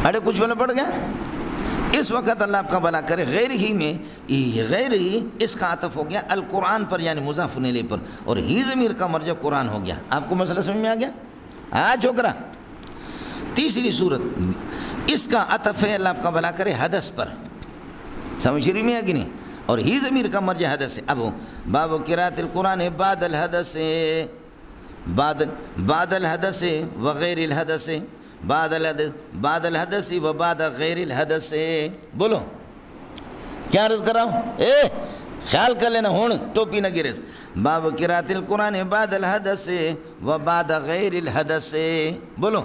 اڑے کچھ بولے پڑ گیا۔ اس وقت اللہ آپ کا بھلا کرے غیر ہی میں، غیر ہی اس کا عطف ہو گیا القرآن پر یعنی مضاف الیہ پر، اور ہی ضمیر کا مرجع قرآن ہو گیا۔ آپ کو مسئلہ سمجھ میں آ گیا؟ ہاں چھوکرا۔ تیسری صورت اس کا عطف ہے اللہ آپ کا بھلا کرے حدث پر، سمجھ رہی میں ہے کہ نہیں؟ اور ہی ضمیر کا مرجع حدث ہے۔ اب ہو باب قراءت القرآن بعد الحدث، بعد الحدث وغیر الحدث، بعد الحدث و بعد غیر الحدث۔ بولو کیا عرض کر رہا ہوں؟ خیال کر لینا ہون ٹوپی نہ گرے۔ باب قراءت القرآن بعد الحدث و بعد غیر الحدث۔ بولو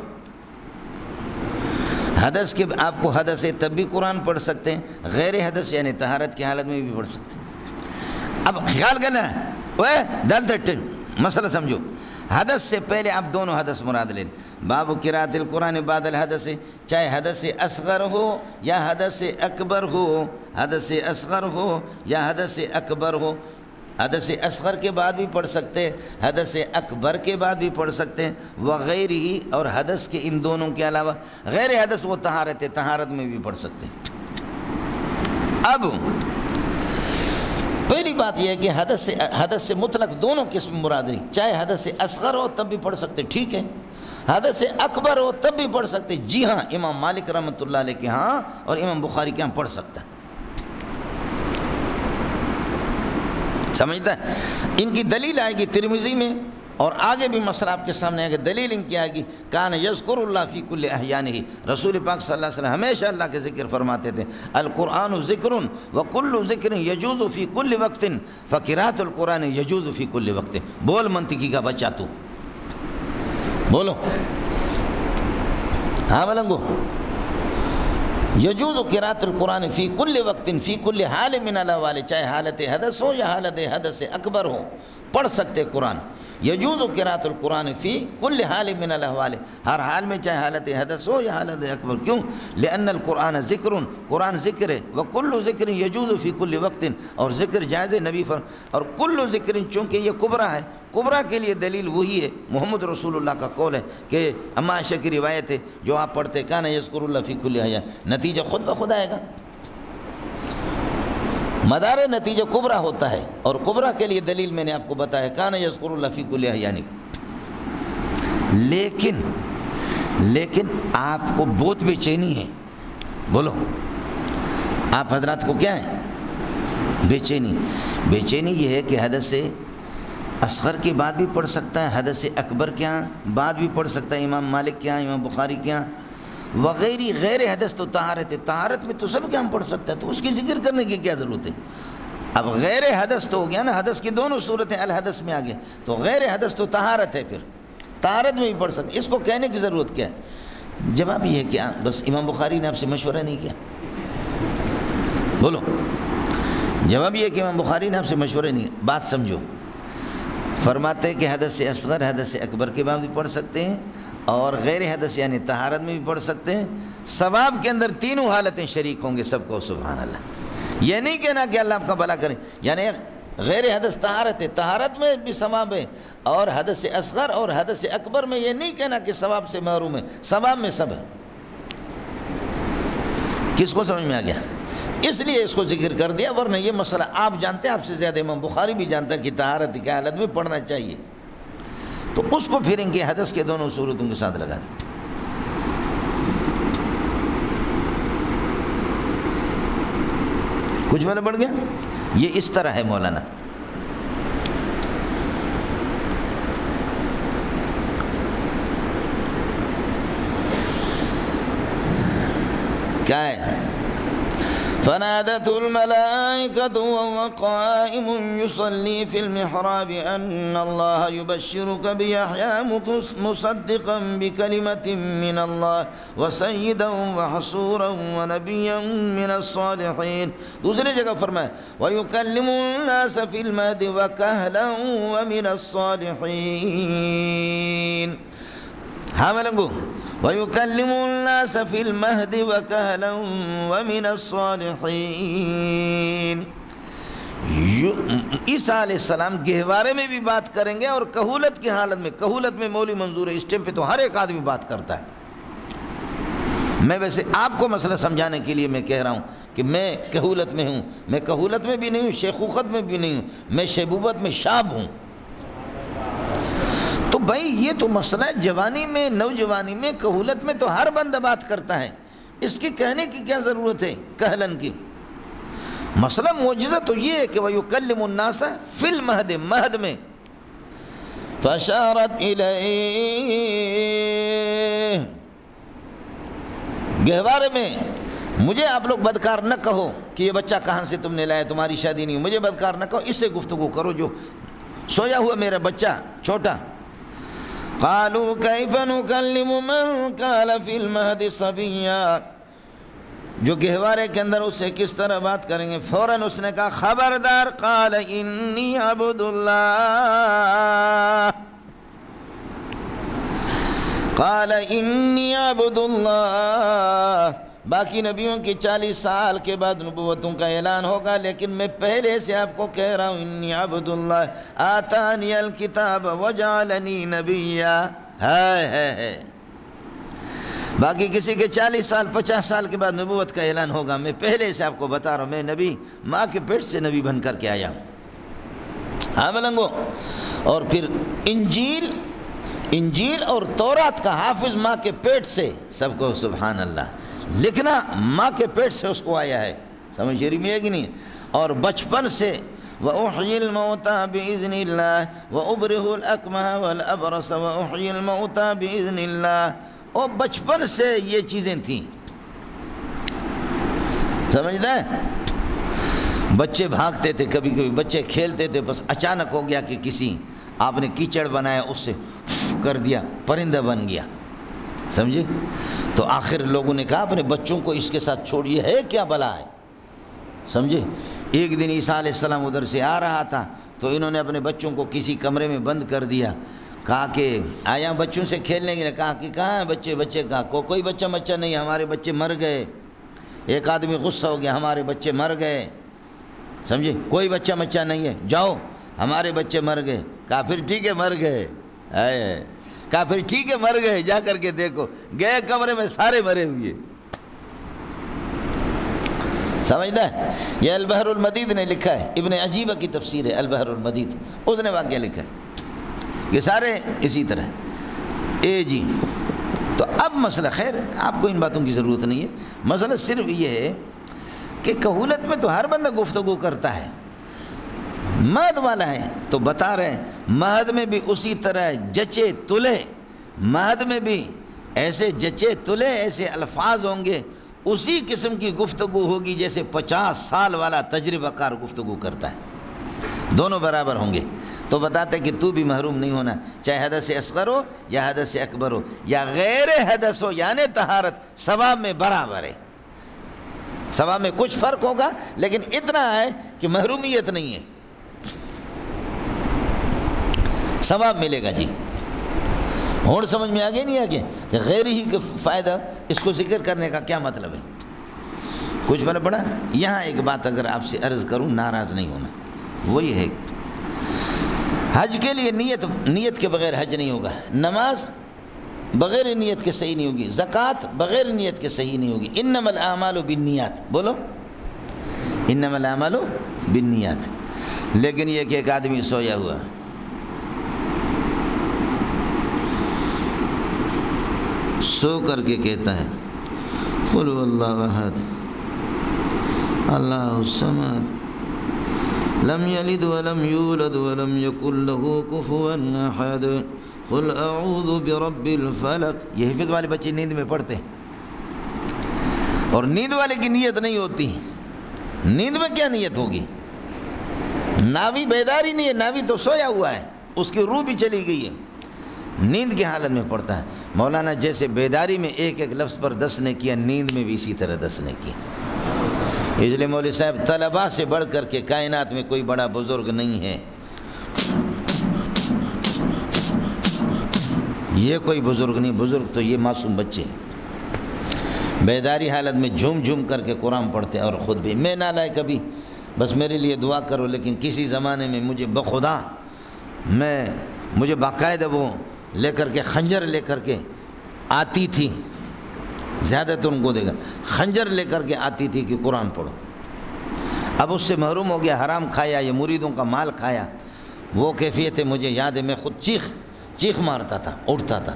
حدث کے آپ کو حدث ہے تب بھی قرآن پڑھ سکتے ہیں، غیر حدث یعنی طہارت کی حالت میں بھی پڑھ سکتے ہیں۔ اب خیال کرنا ہے دل تٹ مسئلہ سمجھو، حدث سے پہلے آپ دونوں حدث مراد لیں۔ باب قراءت القرآن بعد الحدث، چاہے حدث اصغر ہو یا حدث اکبر ہو، حدث اصغر ہو یا حدث اکبر ہو، حدث اصغر کے بعد بھی پڑھ سکتے ہیں، حدث اکبر کے بعد بھی پڑھ سکتے ہیں، وغیر ہی اور حدث کے ان دونوں کے علاوہ غیر حدث وہ طہارت ہے، طہارت میں بھی پڑھ سکتے ہیں۔ اب پہلی بات یہ ہے کہ حدث سے مطلق دونوں قسم مراد نہیں، چاہے حدث اصغر ہو تب بھی پڑھ سکتے، ٹھیک ہے، حدث اکبر ہو تب بھی پڑھ سکتے، جی ہاں، امام مالک رحمۃ اللہ علیہ کے ہاں اور امام بخاری کے ہاں پڑھ سکتا ہے، سمجھتا ہے؟ ان کی دلیل آئے گی ترمذی میں، اور آگے بھی مسئلہ آپ کے سامنے آئے گا، دلیل ان کی آئے گی، کان یذکر اللہ فی کل احیانہ، رسول پاک صلی اللہ علیہ وسلم ہمیشہ اللہ کے ذکر فرماتے تھے، القرآن ذکر وکل ذکر یجوز فی کل وقت فقراءۃ القرآن یجوز فی کل وقت۔ بول منطقی کا بچہ تو، بولو، ہاں ملنگو، یجوز قراءۃ القرآن فی کل وقت فی کل حال من الاحوال، چاہے حالت حدث ہو یا حالت حدث اکبر ہو، پڑھ سکتے قرآن، یجوز قراءۃ القرآن فی کل حال من الاحوال، ہر حال میں، چاہے حالت حدث ہو یا حالت اکبر، کیوں؟ لأن القرآن ذکر، قرآن ذکر ہے، وکل ذکر یجوز فی کل وقت، اور ذکر جائز ہے، نبی اور کل ذکر چونکہ یہ کبرا ہے، کبرا کے لیے دلیل وہی ہے، محمد رسول اللہ کا قول ہے کہ اما عائشہ کی روایت ہے جو آپ پڑھتے، کان یذکر اللہ فی کل احیان، نتیجہ خود بخود آئے گا، مدار نتیجہ کبرا ہوتا ہے، اور کبرا کے لیے دلیل میں نے آپ کو بتایا، کان یذکر اللہ فی کل احیان۔ لیکن آپ کو بہت بے چینی ہے، بولو، آپ حضرات کو کیا ہے؟ بے چینی یہ ہے کہ حدث اصغر کے بعد بھی پڑھ سکتا ہے، حدث اکبر کے ہاں بعد بھی پڑھ سکتا ہے، امام مالک کے ہاں، امام بخاری کے ہاں، وغیرہ غیر حدث تو طہارت ہے، طہارت میں تو سب کے ہم پڑھ سکتا ہے، تو اس کی ذکر کرنے کی کیا ضرورت ہے؟ اب غیر حدث تو ہو گیا نا، حدث کی دونوں صورتیں الحدث میں آ گئے، تو غیر حدث تو طہارت ہے، پھر طہارت میں بھی پڑھ سکتے، اس کو کہنے کی ضرورت کیا ہے؟ جواب یہ ہے کہ بس امام بخاری نے آپ سے مشورہ نہیں کیا، بولو، جواب یہ ہے کہ امام بخاری نے آپ سے مشورہ نہیں کیا، بات سمجھو، فرماتے ہیں کہ حدث اصغر حدث اکبر کے بعد بھی پڑھ سکتے ہیں، اور غیر حدث یعنی طہارت میں بھی پڑھ سکتے ہیں، ثواب کے اندر تینوں حالتیں شریک ہوں گے، سب کو سبحان اللہ، یہ نہیں کہنا کہ اللہ آپ کا بھلا کرے، یعنی غیر حدث طہارت ہے، طہارت میں بھی ثواب ہے، اور حدث اصغر اور حدث اکبر میں یہ نہیں کہنا کہ ثواب سے محروم ہے، ثواب میں سب ہے۔ کس کو سمجھ میں آ گیا؟ اس لیے اس کو ذکر کر دیا، ورنہ یہ مسئلہ آپ جانتے ہیں، آپ سے زیادہ امام بخاری بھی جانتا ہے کہ طہارت کی حالت میں پڑھنا چاہیے، تو اس کو پھر ان کے حدث کے دونوں صورتوں کے ساتھ لگا دیں۔ کچھ میں نے پڑھ گیا؟ یہ اس طرح ہے مولانا، کیا ہے؟ فنادته الملائكة وهو قائم يصلي في المحراب أن الله يبشرك بيحيى مصدقا بكلمة من الله وسيدا وحصورا ونبيا من الصالحين۔ دوسری جگہ فرمائے ويكلم الناس في المهد وكهلا ومن الصالحين۔ ہاں ملنگو، وَيُكَلِّمُ النَّاسَ فِي الْمَهْدِ وَكَهْلًا وَمِنَ الصَّالِحِينَ۔ عیسیٰ علیہ السلام گہوارے میں بھی بات کریں گے، اور کہولت کی حالت میں، کہولت میں مولوی منظور ہے، اس ٹائم پہ تو ہر ایک آدمی بات کرتا ہے۔ میں ویسے آپ کو مسئلہ سمجھانے کے لیے میں کہہ رہا ہوں کہ میں کہولت میں ہوں، میں کہولت میں بھی نہیں ہوں، شیخوخت میں بھی نہیں ہوں، میں شیبوبت میں شاب ہوں۔ تو بھائی یہ تو مسئلہ ہے، جوانی میں، نوجوانی میں، کہولت میں تو ہر بندہ بات کرتا ہے، اس کی کہنے کی کیا ضرورت ہے کہلن کی؟ مسئلہ معجزہ تو یہ ہے کہ وَيُكَلِّمُ النَّاسَ فِي الْمَهْدِ، مہد میں، فَشَارَتْ إِلَيْهِ، گہوارے میں، مجھے آپ لوگ بدکار نہ کہو کہ یہ بچہ کہاں سے تم نے لایا، تمہاری شادی نہیں، مجھے بدکار نہ کہو، اس سے گفتگو کرو، جو سویا ہوا میرا بچہ چھوٹا۔ قالوا كيف نكلم من كان في المهد صبيا، جو گہوارے کے اندر اسے کس طرح بات کریں گے؟ فوراً اس نے کہا خبردار، قال انی عبد اللہ، قال انی عبد اللہ۔ باقی نبیوں کی 40 سال کے بعد نبوتوں کا اعلان ہوگا، لیکن میں پہلے سے آپ کو کہہ رہا ہوں انی عبد اللہ آتانی الکتاب وجعلنی نبیا۔ ہے باقی کسی کے 40 سال 50 سال کے بعد نبوت کا اعلان ہوگا. میں پہلے سے آپ کو بتا رہا ہوں، میں نبی ماں کے پیٹ سے نبی بن کر کے آیا ہوں. ہاں ملنگو. اور پھر انجیل اور تورات کا حافظ ماں کے پیٹ سے، سب کو سبحان اللہ، لکھنا ماں کے پیٹ سے اس کو آیا ہے. سمجھ شریف میں ہے کہ نہیں؟ اور بچپن سے وَأُحْيِي الْمَوْتَى بِإِذْنِ اللَّهِ وَأُبْرِئُ الْأَكْمَهَ وَالْأَبْرَصَ وَأُحْيِي الْمَوْتَى بِإِذْنِ اللَّهِ. اور بچپن سے یہ چیزیں تھیں. سمجھتا ہے؟ بچے بھاگتے تھے، کبھی کبھی بچے کھیلتے تھے، بس اچانک ہو گیا کہ کسی آپ نے کیچڑ بنایا، اس سے کر دیا، پرندہ بن گیا. سمجھے؟ تو آخر لوگوں نے کہا اپنے بچوں کو اس کے ساتھ چھوڑیے، ہے کیا بلا ہے. سمجھے؟ ایک دن عیسیٰ علیہ السلام ادھر سے آ رہا تھا تو انہوں نے اپنے بچوں کو کسی کمرے میں بند کر دیا. کہا کہ آیا بچوں سے کھیلنے کے لیے. کہا کہ کہاں ہیں بچے کہا کوئی بچہ نہیں، ہمارے بچے مر گئے. ایک آدمی غصہ ہو گیا، ہمارے بچے مر گئے. سمجھے؟ کوئی بچہ نہیں ہے، جاؤ ہمارے بچے مر گئے. کہا پھر ٹھیک ہے مر گئے. کہا پھر ٹھیک ہے مر گئے، جا کر کے دیکھو. گئے کمرے میں، سارے مرے ہوئے. سمجھتا ہے؟ یہ البحر المدید نے لکھا ہے، ابن عجیبہ کی تفسیر ہے البحر المدید، اس نے واقعہ لکھا ہے. یہ سارے اسی طرح. جی تو اب مسئلہ، خیر آپ کو ان باتوں کی ضرورت نہیں ہے. مسئلہ صرف یہ ہے کہ کہولت میں تو ہر بندہ گفتگو کرتا ہے. مہد والا ہے تو بتا رہے ہیں، مہد میں بھی اسی طرح جچے تلے، مہد میں بھی ایسے جچے تلے ایسے الفاظ ہوں گے، اسی قسم کی گفتگو ہوگی جیسے 50 سال والا تجربہ کار گفتگو کرتا ہے. دونوں برابر ہوں گے. تو بتاتے کہ تو بھی محروم نہیں ہونا، چاہے حدث اصغر ہو یا حدث اکبر ہو یا غیر حدث ہو، یعنی طہارت، ثواب میں برابر ہے. ثواب میں کچھ فرق ہوگا لیکن اتنا ہے کہ محرومیت نہیں ہے، ثواب ملے گا. جی اور سمجھ میں آگے نہیں آگے کہ غیر ہی کا فائدہ، اس کو ذکر کرنے کا کیا مطلب ہے؟ کچھ بنا پڑا. یہاں ایک بات اگر آپ سے عرض کروں، ناراض نہیں ہونا، وہ یہ ہے حج کے لیے نیت کے بغیر حج نہیں ہوگا. نماز بغیر نیت کے صحیح نہیں ہوگی. زکوٰۃ بغیر نیت کے صحیح نہیں ہوگی. انما الاعمال بالنیات، بولو انما الاعمال بالنیات. لیکن یہ کہ ایک آدمی سویا ہوا، سو کر کے کہتا ہے قل هو اللہ احد اللہ الصمد لم یلد ولم یولد ولم یکن له کفوا احد قل اعوذ برب الفلق. یہ حفظ والے بچے نیند میں پڑھتے ہیں، اور نیند والے کی نیت نہیں ہوتی. نیند میں کیا نیت ہوگی؟ ناوی بیداری نہیں ہے، ناوی تو سویا ہوا ہے، اس کی روح بھی چلی گئی ہے، نیند کی حالت میں پڑھتا ہے. مولانا جیسے بیداری میں ایک ایک لفظ پر 10 نے کیا، نیند میں بھی اسی طرح 10 نے کی. اس لیے مولوی صاحب طلباء سے بڑھ کر کے کائنات میں کوئی بڑا بزرگ نہیں ہے. یہ کوئی بزرگ نہیں، بزرگ تو یہ معصوم بچے ہیں. بیداری حالت میں جھوم جھوم کر کے قرآن پڑھتے ہیں. اور خود بھی میں نہ لائے کبھی، بس میرے لیے دعا کرو. لیکن کسی زمانے میں مجھے بخدا مجھے باقاعدہ وہ لے کر کے خنجر لے کر کے آتی تھی، زیادہ تو ان کو دے گا، خنجر لے کر کے آتی تھی کہ قرآن پڑھو. اب اس سے محروم ہو گیا، حرام کھایا، یہ مریدوں کا مال کھایا. وہ کیفیت ہے مجھے یاد ہے، میں خود چیخ مارتا تھا، اٹھتا تھا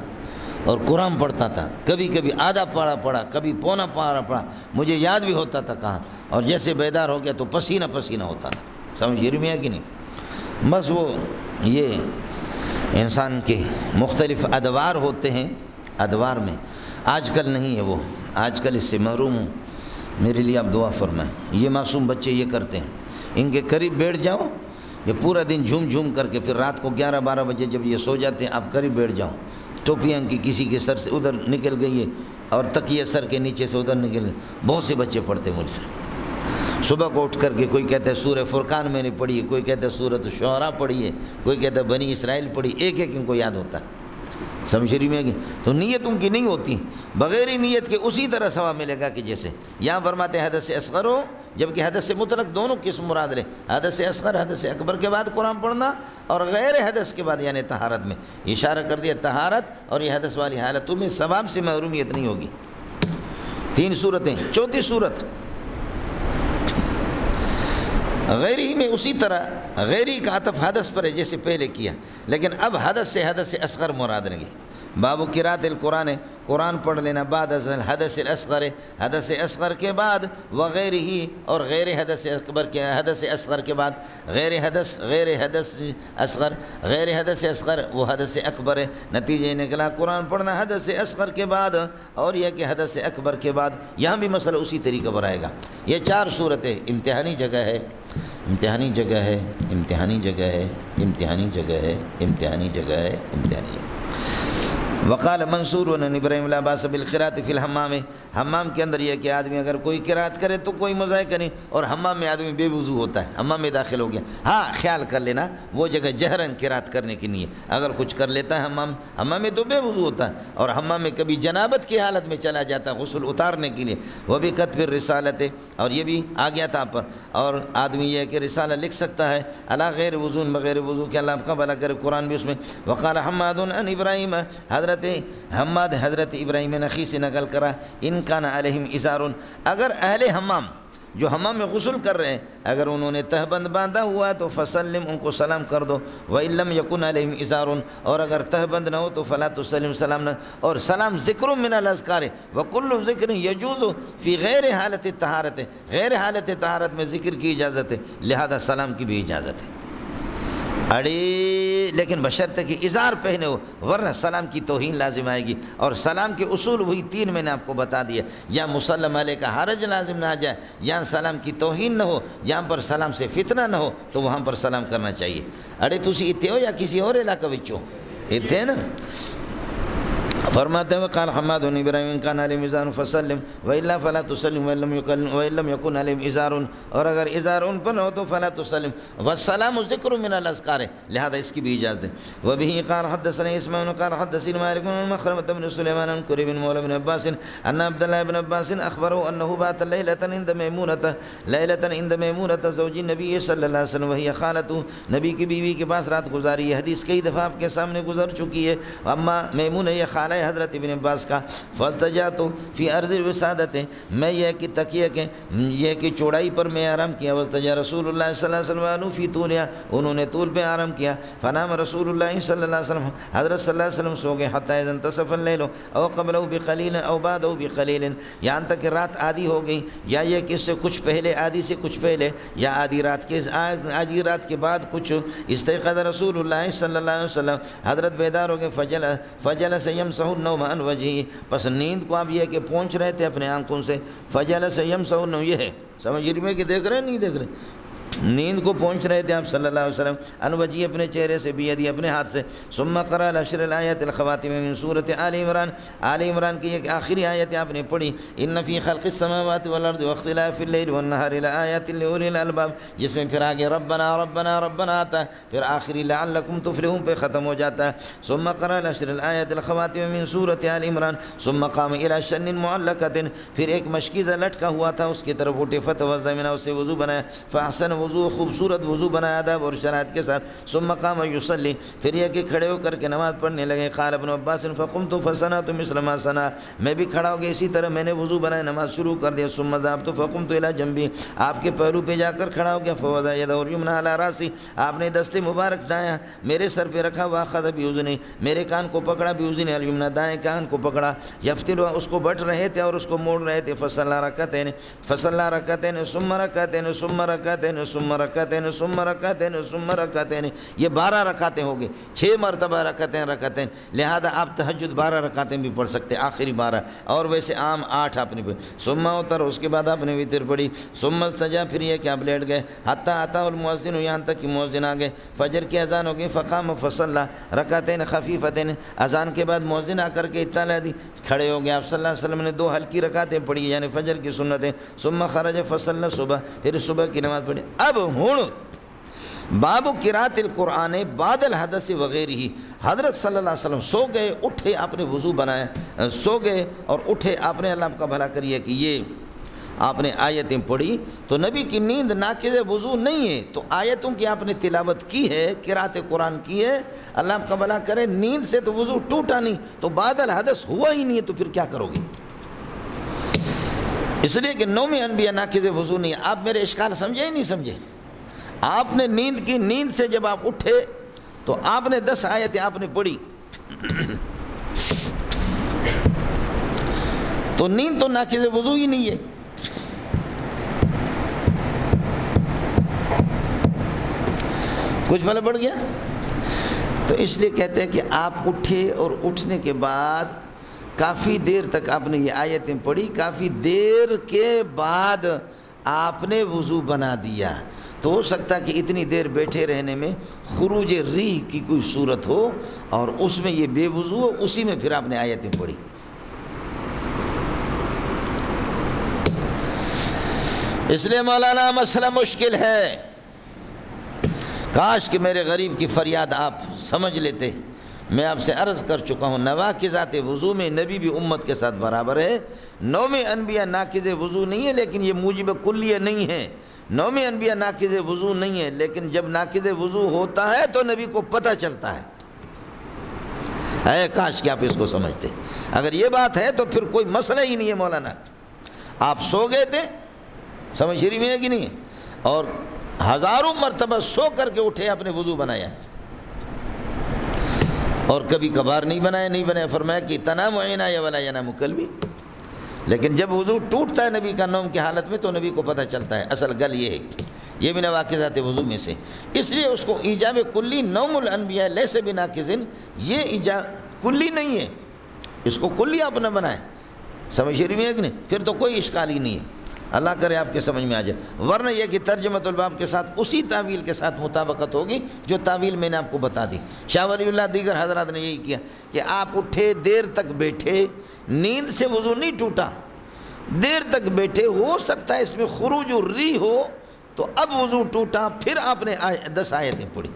اور قرآن پڑھتا تھا. کبھی کبھی آدھا پارا پڑھا، کبھی پونا پارا پڑھا، مجھے یاد بھی ہوتا تھا کہاں. اور جیسے بیدار ہو گیا تو پسینہ ہوتا تھا. سمجھ میں ہے کہ نہیں؟ بس وہ یہ انسان کے مختلف ادوار ہوتے ہیں. ادوار میں آج کل نہیں ہے، وہ آج کل اس سے محروم ہوں. میرے لیے آپ دعا فرمائیں. یہ معصوم بچے یہ کرتے ہیں، ان کے قریب بیٹھ جاؤ، یہ پورا دن جھوم جھوم کر کے پھر رات کو 11-12 بجے جب یہ سو جاتے ہیں آپ قریب بیٹھ جاؤ. ٹوپیاں کی کسی کے سر سے ادھر نکل گئی ہے اور تکیہ سر کے نیچے سے ادھر نکل گئی. بہت سے بچے پڑھتے ہیں مجھ سے. صبح کو اٹھ کر کے کوئی کہتا ہے سورہ فرقان میں نے پڑھی ہے، کوئی کہتا ہے سورۃ الشعراء پڑھی ہے، کوئی کہتا ہے بنی اسرائیل پڑھی. ایک ایک ان کو یاد ہوتا ہے. سمجھ میں ہے؟ تو نیت ان کی نہیں ہوتی. بغیر نیت کے اسی طرح ثواب ملے گا کہ جیسے یہاں فرماتے ہیں حدث اصغر ہو جبکہ حدث مطلق دونوں قسم مراد لیں، حدث اصغر حدث اکبر کے بعد قرآن پڑھنا اور غیر حدث کے بعد یعنی طہارت میں، اشارہ کر دیا طہارت اور یہ حدث والی حالتوں میں ثواب سے محرومیت نہیں ہوگی۔ 3 صورتیں۔ چوتھی صورت غیری میں اسی طرح غیری کا عطف حدث پر ہے جیسے پہلے کیا، لیکن اب حدث سے حدث اصغر مراد لیں گے۔ باب قراءۃ القرآن، قرآن پڑھ لینا بعد حدث الاصغر، حدث اصغر کے بعد وغیر ہی اور غیر حدث اکبر کے حدث اصغر کے بعد غیر حدث اصغر، غیر حدث اصغر وہ حدث اکبر ہے، نتیجہ نکلا قرآن پڑھنا حدث اصغر کے بعد اور یہ کہ حدث اکبر کے بعد، یہاں بھی مسئلہ اسی طریقے پر آئے گا۔ یہ 4 صورتیں امتحانی جگہ ہے، امتحانی جگہ ہے، امتحانی جگہ ہے، امتحانی جگہ ہے، امتحانی جگہ ہے، امتحانی ہے۔ وقال منصور عن ابراہیم لا باس بالقراءۃ فی الحمام، حمام کے اندر یہ کہ آدمی اگر کوئی قرات کرے تو کوئی مذائقہ نہیں، اور حمام میں آدمی بے وضو ہوتا ہے، حمام میں داخل ہو گیا، ہاں خیال کر لینا وہ جگہ جہراً قرات کرنے کی نہیں ہے، اگر کچھ کر لیتا ہے حمام میں تو بے وضو ہوتا ہے، اور حمام میں کبھی جنابت کی حالت میں چلا جاتا ہے غسل اتارنے کے لیے، وہ بھی کتب الرسالۃ، اور یہ بھی آ گیا تھا پر، اور آدمی یہ کہ رسالہ لکھ سکتا ہے علی غیر وضو، بغیر وضو کے، اللہ کا بھلا کرے، قرآن بھی اس میں۔ وقال حماد عن ابراہیم، حماد حضرت ابراہیم نخی سے نقل کرا، ان کان علیہم ازار، اگر اہل حمام جو حمام میں غسل کر رہے ہیں اگر انہوں نے تہبند باندھا ہوا ہے تو فسلم، ان کو سلام کر دو، وَإِن لَمْ يَكُنْ عَلَيْهِمْ إِزَارٌ، اور اگر تہبند نہ ہو تو فَلَا تُسَلِّمْ، سلام نہ، اور سلام ذکر من الاذکار، وَكُلُّ ذِكْرٍ يَجُوزُ فِي غیر حالت طہارت، غیر حالت طہارت میں ذکر کی اجازت ہے، لہذا سلام کی بھی اجازت ہے، لیکن بشرط کہ اظہار پہنے ہو، ورنہ سلام کی توہین لازم آئے گی، اور سلام کے اصول وہی 3 میں نے آپ کو بتا دیا، یا مسلم علیہ کا حرج لازم نہ آ جائے، یا سلام کی توہین نہ ہو، جہاں پر سلام سے فتنہ نہ ہو تو وہاں پر سلام کرنا چاہیے۔ تسی اتنے ہو یا کسی اور علاقہ بچوں اتنے نا؟ فرماتے ہیں قال حماد بن ابراہیم کان علیہم ازار فسلم والا فلا تسلم وان لم يكن علیہم ازار، اور اگر ازار ان پر ہو تو فلا تسلم، والسلام ذکر من الاذکار، لہذا اس کی بھی اجازت ہے۔ وبه قال حدثنا اسماعیل قال حدثنا مالک بن مخرمة بن سليمان عن قريب مولى بن عباس ان عبد الله بن عباس اخبره انه بات ليلة عند میمونة زوج النبي صلی اللہ علیہ وسلم وهي خالته، نبی کی بیوی کے پاس رات گزاری، یہ حدیث کئی دفعہ آپ کے سامنے گزر چکی ہے۔ اما میمونہ یہ خالہ حضرت ابن عباس کا، فاستجعت فی ارض الوسادۃ، میں یہ کہ تکیہ کے یہ کہ چوڑائی پر میں آرام کیا، واستجع رسول اللہ صلی اللہ علیہ وسلم فی طولها، انہوں نے طول پہ آرام کیا، فنام رسول اللہ صلی اللہ علیہ وسلم، حضرت صلی اللہ علیہ وسلم سو گئے، حتی اذا انتصف اللیل او قبلہ بقلیل او بعدہ بقلیل، یہاں تک کہ رات آدھی ہو گئی، یا یہ کہ اس سے کچھ پہلے، آدھی سے کچھ پہلے، یا آدھی رات کے بعد کچھ، استيقظ رسول اللہ صلی اللہ علیہ وسلم، حضرت بیدار ہو گئے، فجلس یمسح النوم عن وجهه، پس نیند کو آپ یہ کہ پہنچ رہے تھے اپنے آنکھوں سے، فجلس یمسح النوم، یہ ہے سمجھ رہی میں کہ دیکھ رہے ہیں نہیں دیکھ رہے، نیند کو پہنچ رہے تھے آپ صلی اللہ علیہ وسلم، ان وجهه اپنے چہرے سے، بیدی اپنے ہاتھ سے، ثم قرأ العشر الآیات الخواتم من سورۃ آل عمران، آل عمران کی ایک آخری آیت آپ نے پڑھی، ان فی خلق السماوات والارض واختلاف اللیل والنہار لآیات لأولی الالباب، جس میں پھر آگے ربنا ربنا ربنا آتا ہے، پھر آخری لعلکم تفلحون پہ ختم ہو جاتا ہے، ثم قرأ العشر الآیات الخواتم من سورۃ آل عمران، ثم قام الی شن معلقۃ، پھر ایک مشکیزہ لٹکا ہوا تھا اس کی طرف اٹھے، فتوضأ منها، اسے وضو بنایا، فاحسن وضو، خوبصورت وضو بنایا آداب اور شرائط کے ساتھ، ثم قام یصلی، پھر یہ کہ کھڑے ہو کر کے نماز پڑھنے لگے، قال ابن عباس فقمت فصنعت مثل ما صنع، میں بھی کھڑا ہو گیا اسی طرح میں نے وضو بنایا، نماز شروع کر دیا، ثم ذهبت فقمت الى جنبی، آپ کے پہلو پہ جا کر کھڑا ہو گیا، فوضع یدہ الیمنی علی راسی، آپ نے دست مبارک دایاں میرے سر پہ رکھا، واخذ باذنی، میرے کان کو پکڑا، باذنی الیمنی، دائیں کان کو پکڑا، یفتل، اس کو بٹ رہے تھے اور اس کو موڑ رہے تھے، فصلی رکعتین ثم رکعتین ثم رکعتین ثم رکعتین ثم رکعتین ثم رکعتین، یہ 12 رکعتیں ہو گئی، 6 مرتبہ رکعتیں، لہذا آپ تہجد 12 رکعتیں بھی پڑھ سکتے، آخری 12، اور ویسے عام 8 آپ نے پڑھی، ثم اوتر، اس کے بعد آپ نے وتر پڑھی، ثم استجا، پھر یہ کہ آپ لیٹ گئے، حتی اتى المؤذن، یہاں تک کہ مؤذن آ گئے، فجر کی اذان ہو گئی، فقام فصلی رکعتین خفیفتین، اذان کے بعد مؤذن آ کر کے اطلاع دی، کھڑے ہو گئے آپ صلی اللہ علیہ وسلم نے 2 ہلکی رکعتیں پڑھی، یعنی فجر کی سنتیں، ثم خرج فصلی صبح، پھر صبح کی نماز پڑھی۔ اب ہوں باب قراءۃ القرآن بعد الحدث وغیرہ، حضرت صلی اللہ علیہ وسلم سو گئے، اٹھے، آپ نے وضو بنایا، سو گئے اور اٹھے، آپ نے، اللہ آپ کا بھلا کریے کہ یہ آپ نے آیتیں پڑھی تو نبی کی نیند ناقض وضو نہیں ہے، تو آیتوں کی آپ نے تلاوت کی ہے، قرات قرآن کی ہے، اللہ آپ کا بھلا کرے، نیند سے تو وضو ٹوٹا نہیں، تو بعد الحدث ہوا ہی نہیں ہے، تو پھر کیا کرو گے؟ اس لیے کہ نوم انبیاء ناقض وضو نہیں ہے۔ آپ میرے اشکال سمجھے ہی نہیں سمجھے؟ آپ نے نیند کی، نیند سے جب آپ اٹھے تو آپ نے 10 آیتیں آپ نے پڑھی، تو نیند تو ناقض وضو ہی نہیں ہے۔ کچھ فرق پڑ گیا؟ تو اس لیے کہتے ہیں کہ آپ اٹھے اور اٹھنے کے بعد کافی دیر تک آپ نے یہ آیتیں پڑھی، کافی دیر کے بعد آپ نے وضو بنا دیا، تو ہو سکتا ہے کہ اتنی دیر بیٹھے رہنے میں خروج ریح کی کوئی صورت ہو اور اس میں یہ بے وضو ہو، اسی میں پھر آپ نے آیتیں پڑھی۔ اس لیے مولانا مسئلہ مشکل ہے، کاش کہ میرے غریب کی فریاد آپ سمجھ لیتے۔ میں آپ سے عرض کر چکا ہوں، نواقضات وضو میں نبی بھی امت کے ساتھ برابر ہے۔ نوم انبیاء ناقض وضو نہیں ہے، لیکن یہ موجب کلیہ نہیں ہے۔ نوم انبیاء ناقض وضو نہیں ہے، لیکن جب ناقض وضو ہوتا ہے تو نبی کو پتہ چلتا ہے۔ اے کاش کہ آپ اس کو سمجھتے۔ اگر یہ بات ہے تو پھر کوئی مسئلہ ہی نہیں ہے مولانا۔ آپ سو گئے تھے، سمجھ شریف میں ہے کہ نہیں ہے، اور ہزاروں مرتبہ سو کر کے اٹھے، آپ نے وضو بنایا، اور کبھی کبھار نہیں بنایا، فرمایا کہ تنام عینایا ولا ینام قلبی۔ لیکن جب وضو ٹوٹتا ہے نبی کا نوم کی حالت میں تو نبی کو پتہ چلتا ہے۔ اصل گل یہ ہے، یہ بھی نواقضات وضو میں سے، اس لیے اس کو ایجاب کلی نوم الانبیاء لیس بناقض، یہ ایجاب کلی نہیں ہے، اس کو کلی آپ نہ بنائیں۔ سمجھ شریف میں ہے کہ نہیں؟ پھر تو کوئی اشکال ہی نہیں ہے، اللہ کرے آپ کے سمجھ میں آ جائے۔ ورنہ یہ کہ ترجمۃ الباب کے ساتھ اسی تعویل کے ساتھ مطابقت ہوگی جو تعویل میں نے آپ کو بتا دی۔ شاہ ولی اللہ دیگر حضرات نے یہی کیا کہ آپ اٹھے، دیر تک بیٹھے، نیند سے وضو نہیں ٹوٹا، دیر تک بیٹھے، ہو سکتا ہے اس میں خروج الریح ہو، تو اب وضو ٹوٹا، پھر آپ نے 10 آیتیں پڑھی۔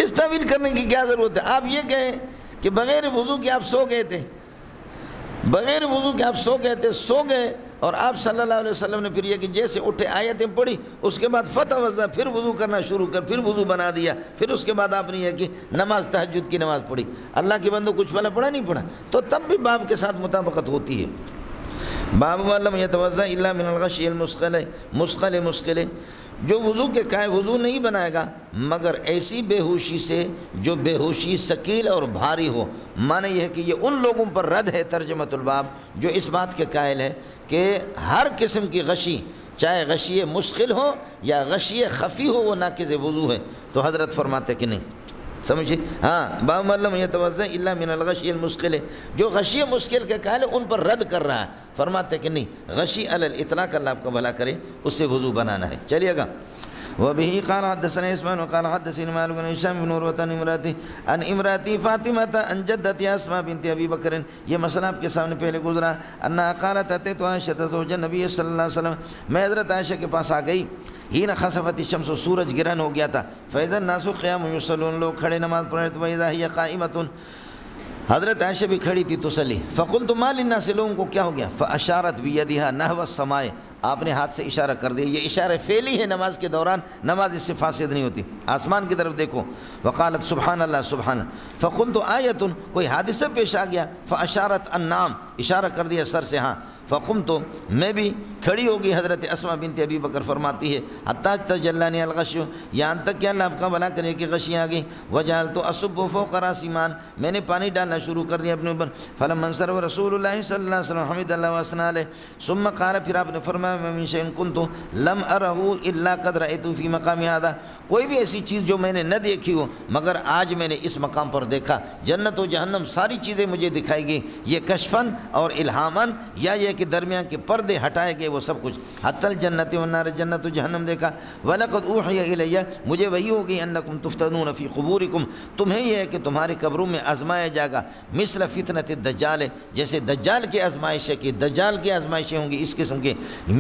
اس تعویل کرنے کی کیا ضرورت ہے؟ آپ یہ کہیں کہ بغیر وضو کے آپ سو گئے تھے، بغیر وضو کے آپ سو گئے تھے، سو گئے، اور آپ صلی اللہ علیہ وسلم نے پھر یہ کہ جیسے اٹھے آیتیں پڑھی، اس کے بعد فتوضا، پھر وضو کرنا شروع کر، پھر وضو بنا دیا، پھر اس کے بعد آپ نے یہ کہ نماز تہجد کی نماز پڑھی۔ اللہ کے بندو کچھ والا پڑھا نہیں پڑھا، تو تب بھی باب کے ساتھ مطابقت ہوتی ہے۔ باب وَلَمْ يَتَوَضَّأْ إِلَّا مِنَ الْغَشِيِّ الْمُثْقَلِ مسقل، جو وضو کے قائل وضو نہیں بنائے گا مگر ایسی بے ہوشی سے جو بے ہوشی ثقیل اور بھاری ہو۔ معنی یہ ہے کہ یہ ان لوگوں پر رد ہے ترجمۃ الباب جو اس بات کے قائل ہے کہ ہر قسم کی غشی، چاہے غشی مسقل ہو یا غشی خفی ہو، وہ ناقض وضو ہے۔ تو حضرت فرماتے کہ نہیں، سمجھے؟ ہاں، باب من لم يتوضأ الا من الغشی المسقل، جو غشی مسقل کے قائل ہے ان پر رد کر رہا ہے، فرماتے کہ نہیں، غشی علی الاطلاق، اللہ آپ کو بھلا کرے، اس سے وضو بنانا ہے۔ چلیے گا۔ وبه قال حدثنا اسماعيل وقال حدثني مالك بن هشام بن عروة عن امرأتي فاطمة عن جدتي اسماء بنت ابي بکر، یہ مسئلہ آپ کے سامنے پہلے گزرا۔ انها قالت اتيت عائشة زوج النبي صلی اللہ علیہ وسلم، میں حضرت عائشہ کے پاس آ گئی، حين خسفت الشمس، سورج گرہن ہو گیا تھا، فاذا الناس قيام يصلون، لوگ کھڑے نماز پڑھ رہے تھے، واذا هي قائمة، حضرت عائشہ بھی کھڑی تھی تصلی، فقلت ما للناس، لوگوں کو کیا ہو گیا، فاشارت بیدها نحو السماء، آپ نے ہاتھ سے اشارہ کر دیا، یہ اشارہ فعلی ہے نماز کے دوران، نماز اس سے فاسد نہیں ہوتی، آسمان کی طرف دیکھو، وقالت سبحان اللہ سبحان، فقلت آیت، کوئی حادثہ پیش آ گیا، فاشارت النام، اشارہ کر دیا سر سے، ہاں، فقمت، میں بھی کھڑی ہوگی، حضرت اسماء بنت ابی بکر فرماتی ہے، حتی تجلانی الغشی، یہاں تک کہ اللہ آپ کا بھلا کرے کہ غشی آ گئی، وجعلت اصب فوق راسی مان، میں نے پانی ڈالنا شروع کر دیا اپنے اوپر، فلما انصرف رسول اللہ صلی اللہ علیہ وسلم حمد اللہ واثنى علیہ، ثم قال، پھر آپ نے فرمایا من شيء كنت لم ارہ الا قد رأيت في مقام هذا، کوئی بھی ایسی چیز جو میں نے نہ دیکھی ہو مگر آج میں نے اس مقام پر دیکھا، جنت و جہنم ساری چیزیں مجھے دکھائی گئی، یہ کشفاً اور الہاماً، یا یہ کہ درمیان کے پردے ہٹائے گئے وہ سب کچھ، حتی الجنت والنار، جنت و جہنم دیکھا، وَلَقَدْ أُوحِيَ إِلَيَّ، مجھے وحی ہو گئی، أَنَّكُمْ تُفْتَنُونَ فِي قُبُورِكُمْ، تمہیں یہ ہے کہ تمہاری قبروں میں آزمایا جائے گا، مثل فتنۃ الدجال، جیسے دجال کی آزمائش ہے کہ دجال کی آزمائشیں ہوں گی اس قسم کے،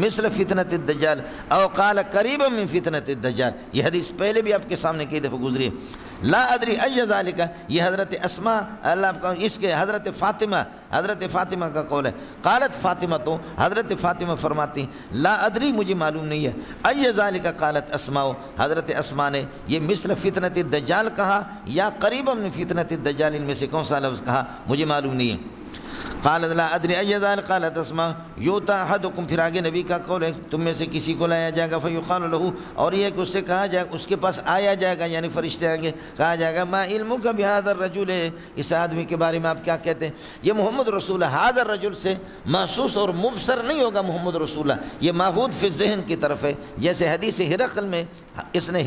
مثل فتنۃ الدجال او قال قریبا من فتنۃ الدجال. یہ حدیث پہلے بھی آپ کے سامنے کئی دفعہ گزری ہے. لا ادری ای ذالک، یہ حضرت اسماء اللہ کا اس کے حضرت فاطمہ کا قول ہے. قالت فاطمہ، تو حضرت فاطمہ فرماتی لا ادری، مجھے معلوم نہیں ہے. ای ذالک قالت اسماء، حضرت اسماء نے یہ مثل فتنۃ الدجال کہا یا قریبا من فتنۃ الدجال، ان میں سے کون سا لفظ کہا مجھے معلوم نہیں ہے. قالت لا ادری ای ذالک قالت اسماء یؤتی احدکم، پھر آگے نبی کا قول ہے تم میں سے کسی کو لایا جائے گا فیقال له، اور یہ کہ اس سے کہا جائے اس کے پاس آیا جائے گا، یعنی فرشتے آگے کہا جائے گا ما علمک بهذا الرجل، اس آدمی کے بارے میں آپ کیا کہتے ہیں؟ یہ محمد رسول هذا الرجل سے محسوس اور مبصر نہیں ہوگا محمد رسول اللہ، یہ ماخوذ فی الذہن کی طرف ہے. جیسے حدیث ہرقل میں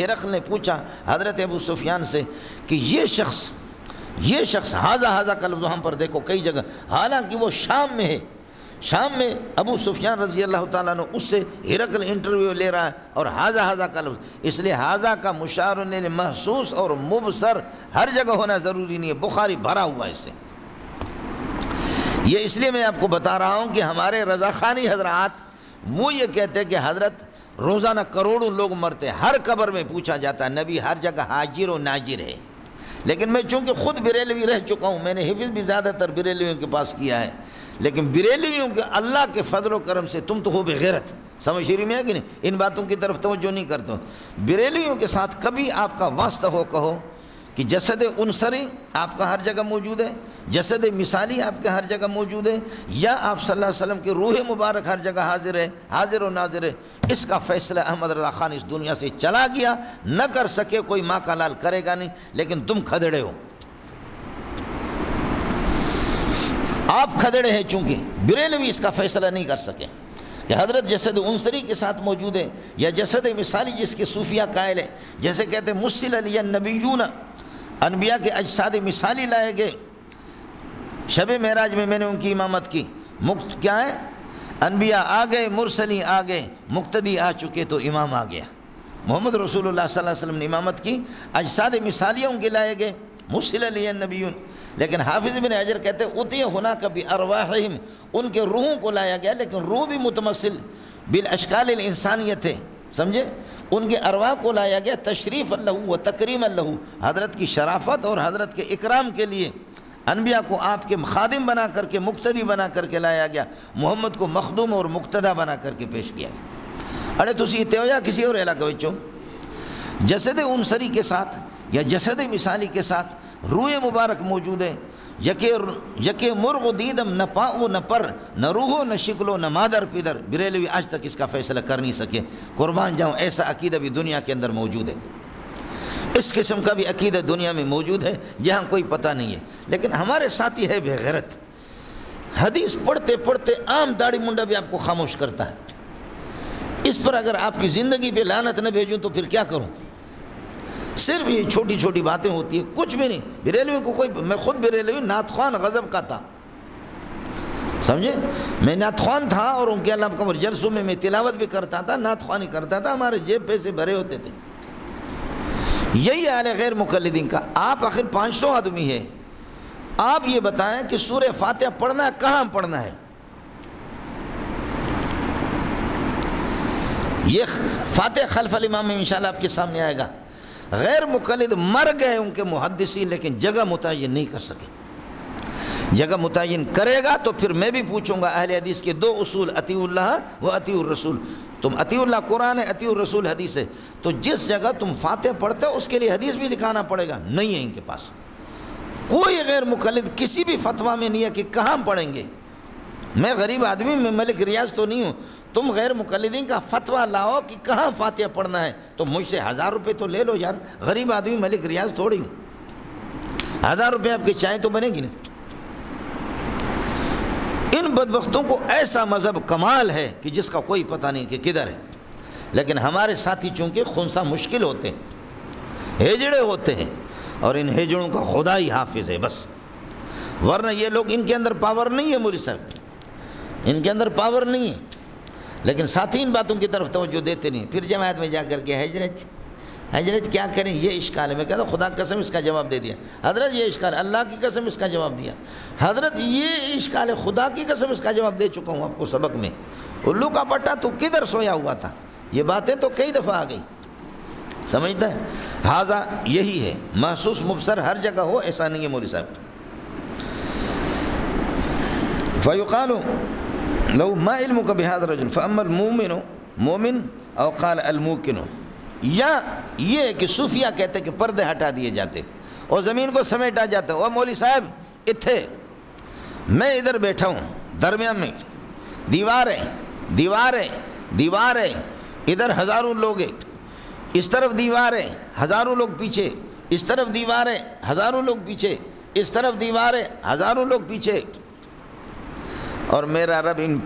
ہرقل نے پوچھا حضرت ابو سفیان سے کہ یہ شخص ہاذا کا لفظ ہم پر دیکھو کئی جگہ، حالانکہ وہ شام میں ہے. شام میں ابو سفیان رضی اللہ تعالیٰ عنہ اس سے ہرقل انٹرویو لے رہا ہے اور ہاذا کا لفظ، اس لیے ہاذا کا مشار الیہ محسوس اور مبصر ہر جگہ ہونا ضروری نہیں ہے. بخاری بھرا ہوا ہے اس سے. یہ اس لیے میں آپ کو بتا رہا ہوں کہ ہمارے رضاخانی حضرات وہ یہ کہتے ہیں کہ حضرت روزانہ کروڑوں لوگ مرتے ہیں، ہر قبر میں پوچھا جاتا ہے، نبی ہر جگہ حاضر و ناظر ہے. لیکن میں چونکہ خود بریلوی رہ چکا ہوں، میں نے حفظ بھی زیادہ تر بریلویوں کے پاس کیا ہے، لیکن بریلویوں کے اللہ کے فضل و کرم سے تم تو ہو بغیرت، سمجھ شریف میں ہے کہ نہیں، ان باتوں کی طرف توجہ نہیں کرتا ہوں. بریلویوں کے ساتھ کبھی آپ کا واسطہ ہو کہو کہ جسد عنصری آپ کا ہر جگہ موجود ہے، جسد مثالی آپ کا ہر جگہ موجود ہے، یا آپ صلی اللہ علیہ وسلم کی روح مبارک ہر جگہ حاضر و ناظر ہے. اس کا فیصلہ احمد رضا خان اس دنیا سے چلا گیا، نہ کر سکے، کوئی ماں کا لال کرے گا نہیں، لیکن تم کھدڑے ہو. آپ کھدڑے ہیں، چونکہ بریلوی اس کا فیصلہ نہیں کر سکے کہ حضرت جسد عنصری کے ساتھ موجود ہے یا جسد مثالی جس کے صوفیہ قائل ہے. جیسے کہتے ہیں مسل علی النبیون، انبیاء کے اجساد مثالی لائے گئے. شب معراج میں نے ان کی امامت کی. کیا ہے؟ انبیاء آ گئے، مرسلی آ گئے، مقتدی آ چکے تو امام آ گیا. محمد رسول اللہ صلی اللہ علیہ وسلم نے امامت کی، اجساد مثالیہ ان کے لائے گئے، مسل علی النبیون. لیکن حافظ ابن حجر کہتے ہیں اُتِیَ هُنَاكَ بِأَرْوَاحِهِمْ، ان کے روحوں کو لایا گیا، لیکن روح بھی متمثل بالاشکال الانسانیت ہے، سمجھے؟ ان کے ارواح کو لایا گیا تشریف اللہ و تکریم اللہ، حضرت کی شرافت اور حضرت کے اکرام کے لیے. انبیاء کو آپ کے خادم بنا کر کے، مقتدی بنا کر کے لایا گیا، محمد کو مخدوم اور مقتدہ بنا کر کے پیش کیا گیا. اڑے تسی اتنے ہو یا کسی اور علاقے وچوں جسد عنصری کے ساتھ یا جسد مثالی کے ساتھ روح مبارک موجود ہے. یکے مرغ دیدم نہ پاؤ نہ پر، نہ روحو نہ شکلو نہ مادر پیدر. بریلوی آج تک اس کا فیصلہ کر نہیں سکے. قربان جاؤں، ایسا عقیدہ بھی دنیا کے اندر موجود ہے، اس قسم کا بھی عقیدہ دنیا میں موجود ہے جہاں کوئی پتہ نہیں ہے. لیکن ہمارے ساتھی ہے بے غیرت، حدیث پڑھتے پڑھتے عام داڑھی منڈا بھی آپ کو خاموش کرتا ہے. اس پر اگر آپ کی زندگی پہ لعنت نہ بھیجوں تو پھر کیا کروں؟ صرف یہ چھوٹی چھوٹی باتیں ہوتی ہیں، کچھ بھی نہیں. بریلوی کو کوئی، میں خود بریلوی نعت خوان غضب کا تھا، سمجھے؟ میں نعت خوان تھا اور ان کے اللہ کا جلسوں میں تلاوت بھی کرتا تھا، نعت خوانی کرتا تھا، ہمارے جیب پیسے بھرے ہوتے تھے. یہی حال ہے غیر مقلدین کا. آپ آخر 500 آدمی ہے، آپ یہ بتائیں کہ سورہ فاتحہ پڑھنا ہے کہاں پڑھنا ہے؟ یہ فاتحہ خلف الامام میں انشاءاللہ آپ کے سامنے آئے گا. غیر مقلد مر گئے ان کے محدثین، لیکن جگہ متعین نہیں کر سکے. جگہ متعین کرے گا تو پھر میں بھی پوچھوں گا. اہل حدیث کے 2 اصول، اطیعوا اللہ و اطیعوا الرسول. تم اطیعوا اللہ قرآن ہے، اطیعوا الرسول حدیث ہے. تو جس جگہ تم فاتحہ پڑھتے ہو اس کے لیے حدیث بھی دکھانا پڑے گا. نہیں ہے ان کے پاس. کوئی غیر مقلد کسی بھی فتویٰ میں نہیں ہے کہ کہاں پڑھیں گے. میں غریب آدمی، میں ملک ریاض تو نہیں ہوں. تم غیر مقلدین کا فتویٰ لاؤ کہ کہاں فاتحہ پڑھنا ہے تو مجھ سے 1000 روپے تو لے لو یار. غریب آدمی، ملک ریاض تھوڑی ہوں. 1000 روپے آپ کی چائے تو بنے گی نا. ان بدبختوں کو ایسا مذہب کمال ہے کہ جس کا کوئی پتہ نہیں کہ کدھر ہے. لیکن ہمارے ساتھی چونکہ خنثی مشکل ہوتے ہیں، ہجڑے ہوتے ہیں، اور ان ہجڑوں کا خدا ہی حافظ ہے بس. ورنہ یہ لوگ، ان کے اندر پاور نہیں ہے مولوی صاحب، ان کے اندر پاور نہیں ہے. لیکن ساتھی ان باتوں کی طرف توجہ دیتے نہیں. پھر جماعت میں جا کر کے ہجرت کیا کریں، یہ اشکال ہے. میں کہتا ہوں خدا کی قسم اس کا جواب دے دیا حضرت. یہ اشکال، اللہ کی قسم اس کا جواب دیا حضرت. یہ اشکال ہے، خدا کی قسم اس کا جواب دے چکا ہوں آپ کو سبق میں. الو کا پٹا تو کدھر سویا ہوا تھا؟ یہ باتیں تو کئی دفعہ آ گئی، سمجھتا ہے؟ ہاذا یہی ہے، محسوس مبصر ہر جگہ ہو ایسا نہیں ہے مولوی صاحب۔ فیقال لو ما علمک بہذا الرجل فاما المؤمن مومن او قال الموقن، یا یہ ہے کہ صوفیہ کہتے کہ پردے ہٹا دیے جاتے اور زمین کو سمیٹا جاتا ہے۔ اور مولوی صاحب اتھے میں ادھر بیٹھا ہوں درمیان میں، دیواریں دیواریں دیواریں، ادھر ہزاروں لوگ ہیں، اس طرف دیواریں ہزاروں لوگ پیچھے، اس طرف دیواریں ہزاروں لوگ پیچھے، اس طرف دیواریں ہزاروں لوگ پیچھے، اور میرا رب ان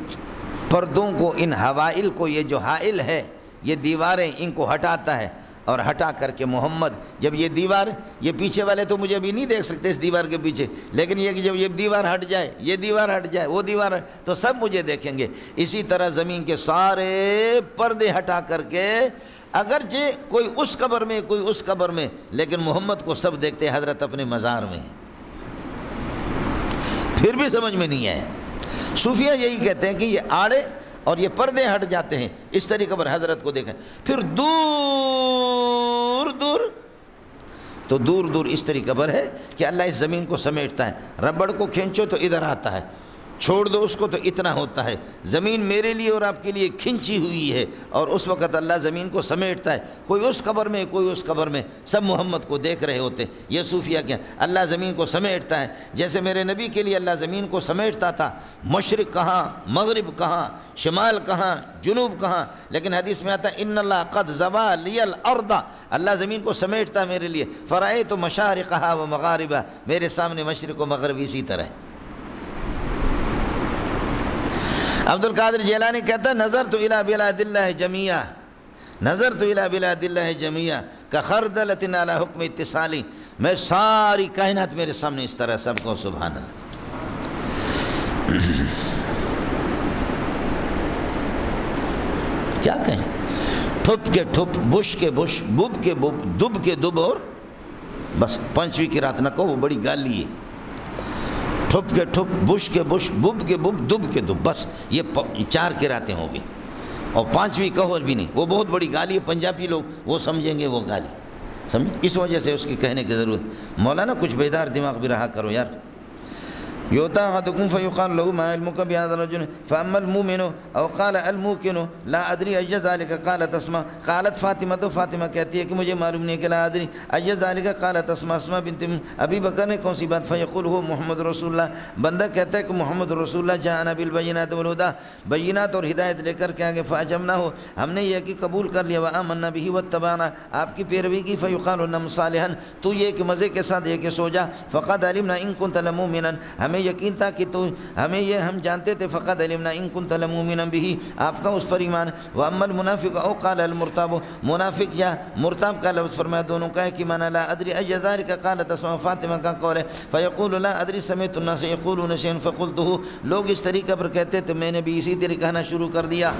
پردوں کو، ان حوائل کو، یہ جو حائل ہے یہ دیواریں ان کو ہٹاتا ہے، اور ہٹا کر کے محمد جب یہ دیوار، یہ پیچھے والے تو مجھے ابھی نہیں دیکھ سکتے اس دیوار کے پیچھے، لیکن یہ کہ جب یہ دیوار ہٹ جائے، یہ دیوار ہٹ جائے، وہ دیوار تو سب مجھے دیکھیں گے۔ اسی طرح زمین کے سارے پردے ہٹا کر کے، اگرچہ کوئی اس قبر میں کوئی اس قبر میں، لیکن محمد کو سب دیکھتے ہیں، حضرت اپنے مزار میں، پھر بھی سمجھ میں نہیں آئے۔ صوفیہ یہی کہتے ہیں کہ یہ آڑے اور یہ پردے ہٹ جاتے ہیں، اس طریقے پر حضرت کو دیکھیں، پھر دور دور، تو دور دور اس طریقے پر ہے کہ اللہ اس زمین کو سمیٹتا ہے، ربڑ کو کھینچو تو ادھر آتا ہے، چھوڑ دو اس کو تو اتنا ہوتا ہے، زمین میرے لیے اور آپ کے لیے کھنچی ہوئی ہے، اور اس وقت اللہ زمین کو سمیٹتا ہے، کوئی اس قبر میں کوئی اس قبر میں، سب محمد کو دیکھ رہے ہوتے۔ یہ صوفیہ کیا، اللہ زمین کو سمیٹتا ہے، جیسے میرے نبی کے لیے اللہ زمین کو سمیٹتا تھا، مشرق کہاں، مغرب کہاں، شمال کہاں، جنوب کہاں، لیکن حدیث میں آتا ہے ان اللہ قد زوى لی الارض، اللہ زمین کو سمیٹتا ہے میرے لیے، فرأیت مشارقها ومغاربها، میرے سامنے مشرق و مغرب اسی طرح ہے۔ عبد القادر جیلانی کہتا ہے نظرت الی بلاد اللہ جمیعا، نظرت الی بلاد اللہ جمیعا کخردلۃ علی حکم اتصالی، میں ساری کائنات میرے سامنے اس طرح، سب کو سبحان اللہ۔ کیا کہیں، ٹھپ کے ٹھپ، بش کے بش، بب کے بب، دب کے دب، اور بس پانچویں کی رات نہ کہو، وہ بڑی گالی ہے، ٹھپ کے ٹھپ، بش کے بش، بب کے بب، دب کے دب، بس یہ چار قراتیں ہوں گی، اور پانچویں کہو بھی نہیں، وہ بہت بڑی گالی ہے، پنجابی لوگ وہ سمجھیں گے وہ گالی، سمجھ، اس وجہ سے اس کی کہنے کی ضرورت۔ مولانا کچھ بیدار دماغ بھی رہا کرو یار۔ یوتا احدکم فیقال له ما علمک بهذا الرجل فاما المؤمن او قال الموقن لا ادری ای ذلک قالت اسماء، قالت فاطمہ، تو فاطمہ کہتی ہے کہ مجھے معلوم نہیں کہ لا ادری ای ذلک قالت اسماء، اسماء بنت ابی بکر نے کون سی بات، فیقول هو محمد رسول اللہ، بندہ کہتا ہے کہ محمد رسول اللہ جاءنا بالبینات والہدی، بینات اور ہدایت لے کر کے آگے، فاجبناہ، ہم نے یہ کہ قبول کر لیا، وآمنا به واتبعنا، آپ کی پیروی کی، فیقال نم صالحا، تو یہ کہ مزے کے ساتھ یہ کہ سو جا، فقد علمنا ان كنت لمؤمنا، ہمیں یقین تھا کہ تو ہمیں یہ ہم جانتے تھے، فقد علمنا ان كنت لمؤمنا به، آپ کا اس پر ایمان۔ واما المنافق او قال المرتاب، منافق یا مرتاب کا لفظ فرمایا، دونوں کا ہے کہ مانا لا ادری ای ذلک قالت اسماء، فاطمہ کا قول ہے، فیقول لا ادری سمعت الناس یقولون شیئا فقلته، لوگ اس طریقے پر کہتے تو میں نے بھی اسی طرح کہنا شروع کر دیا۔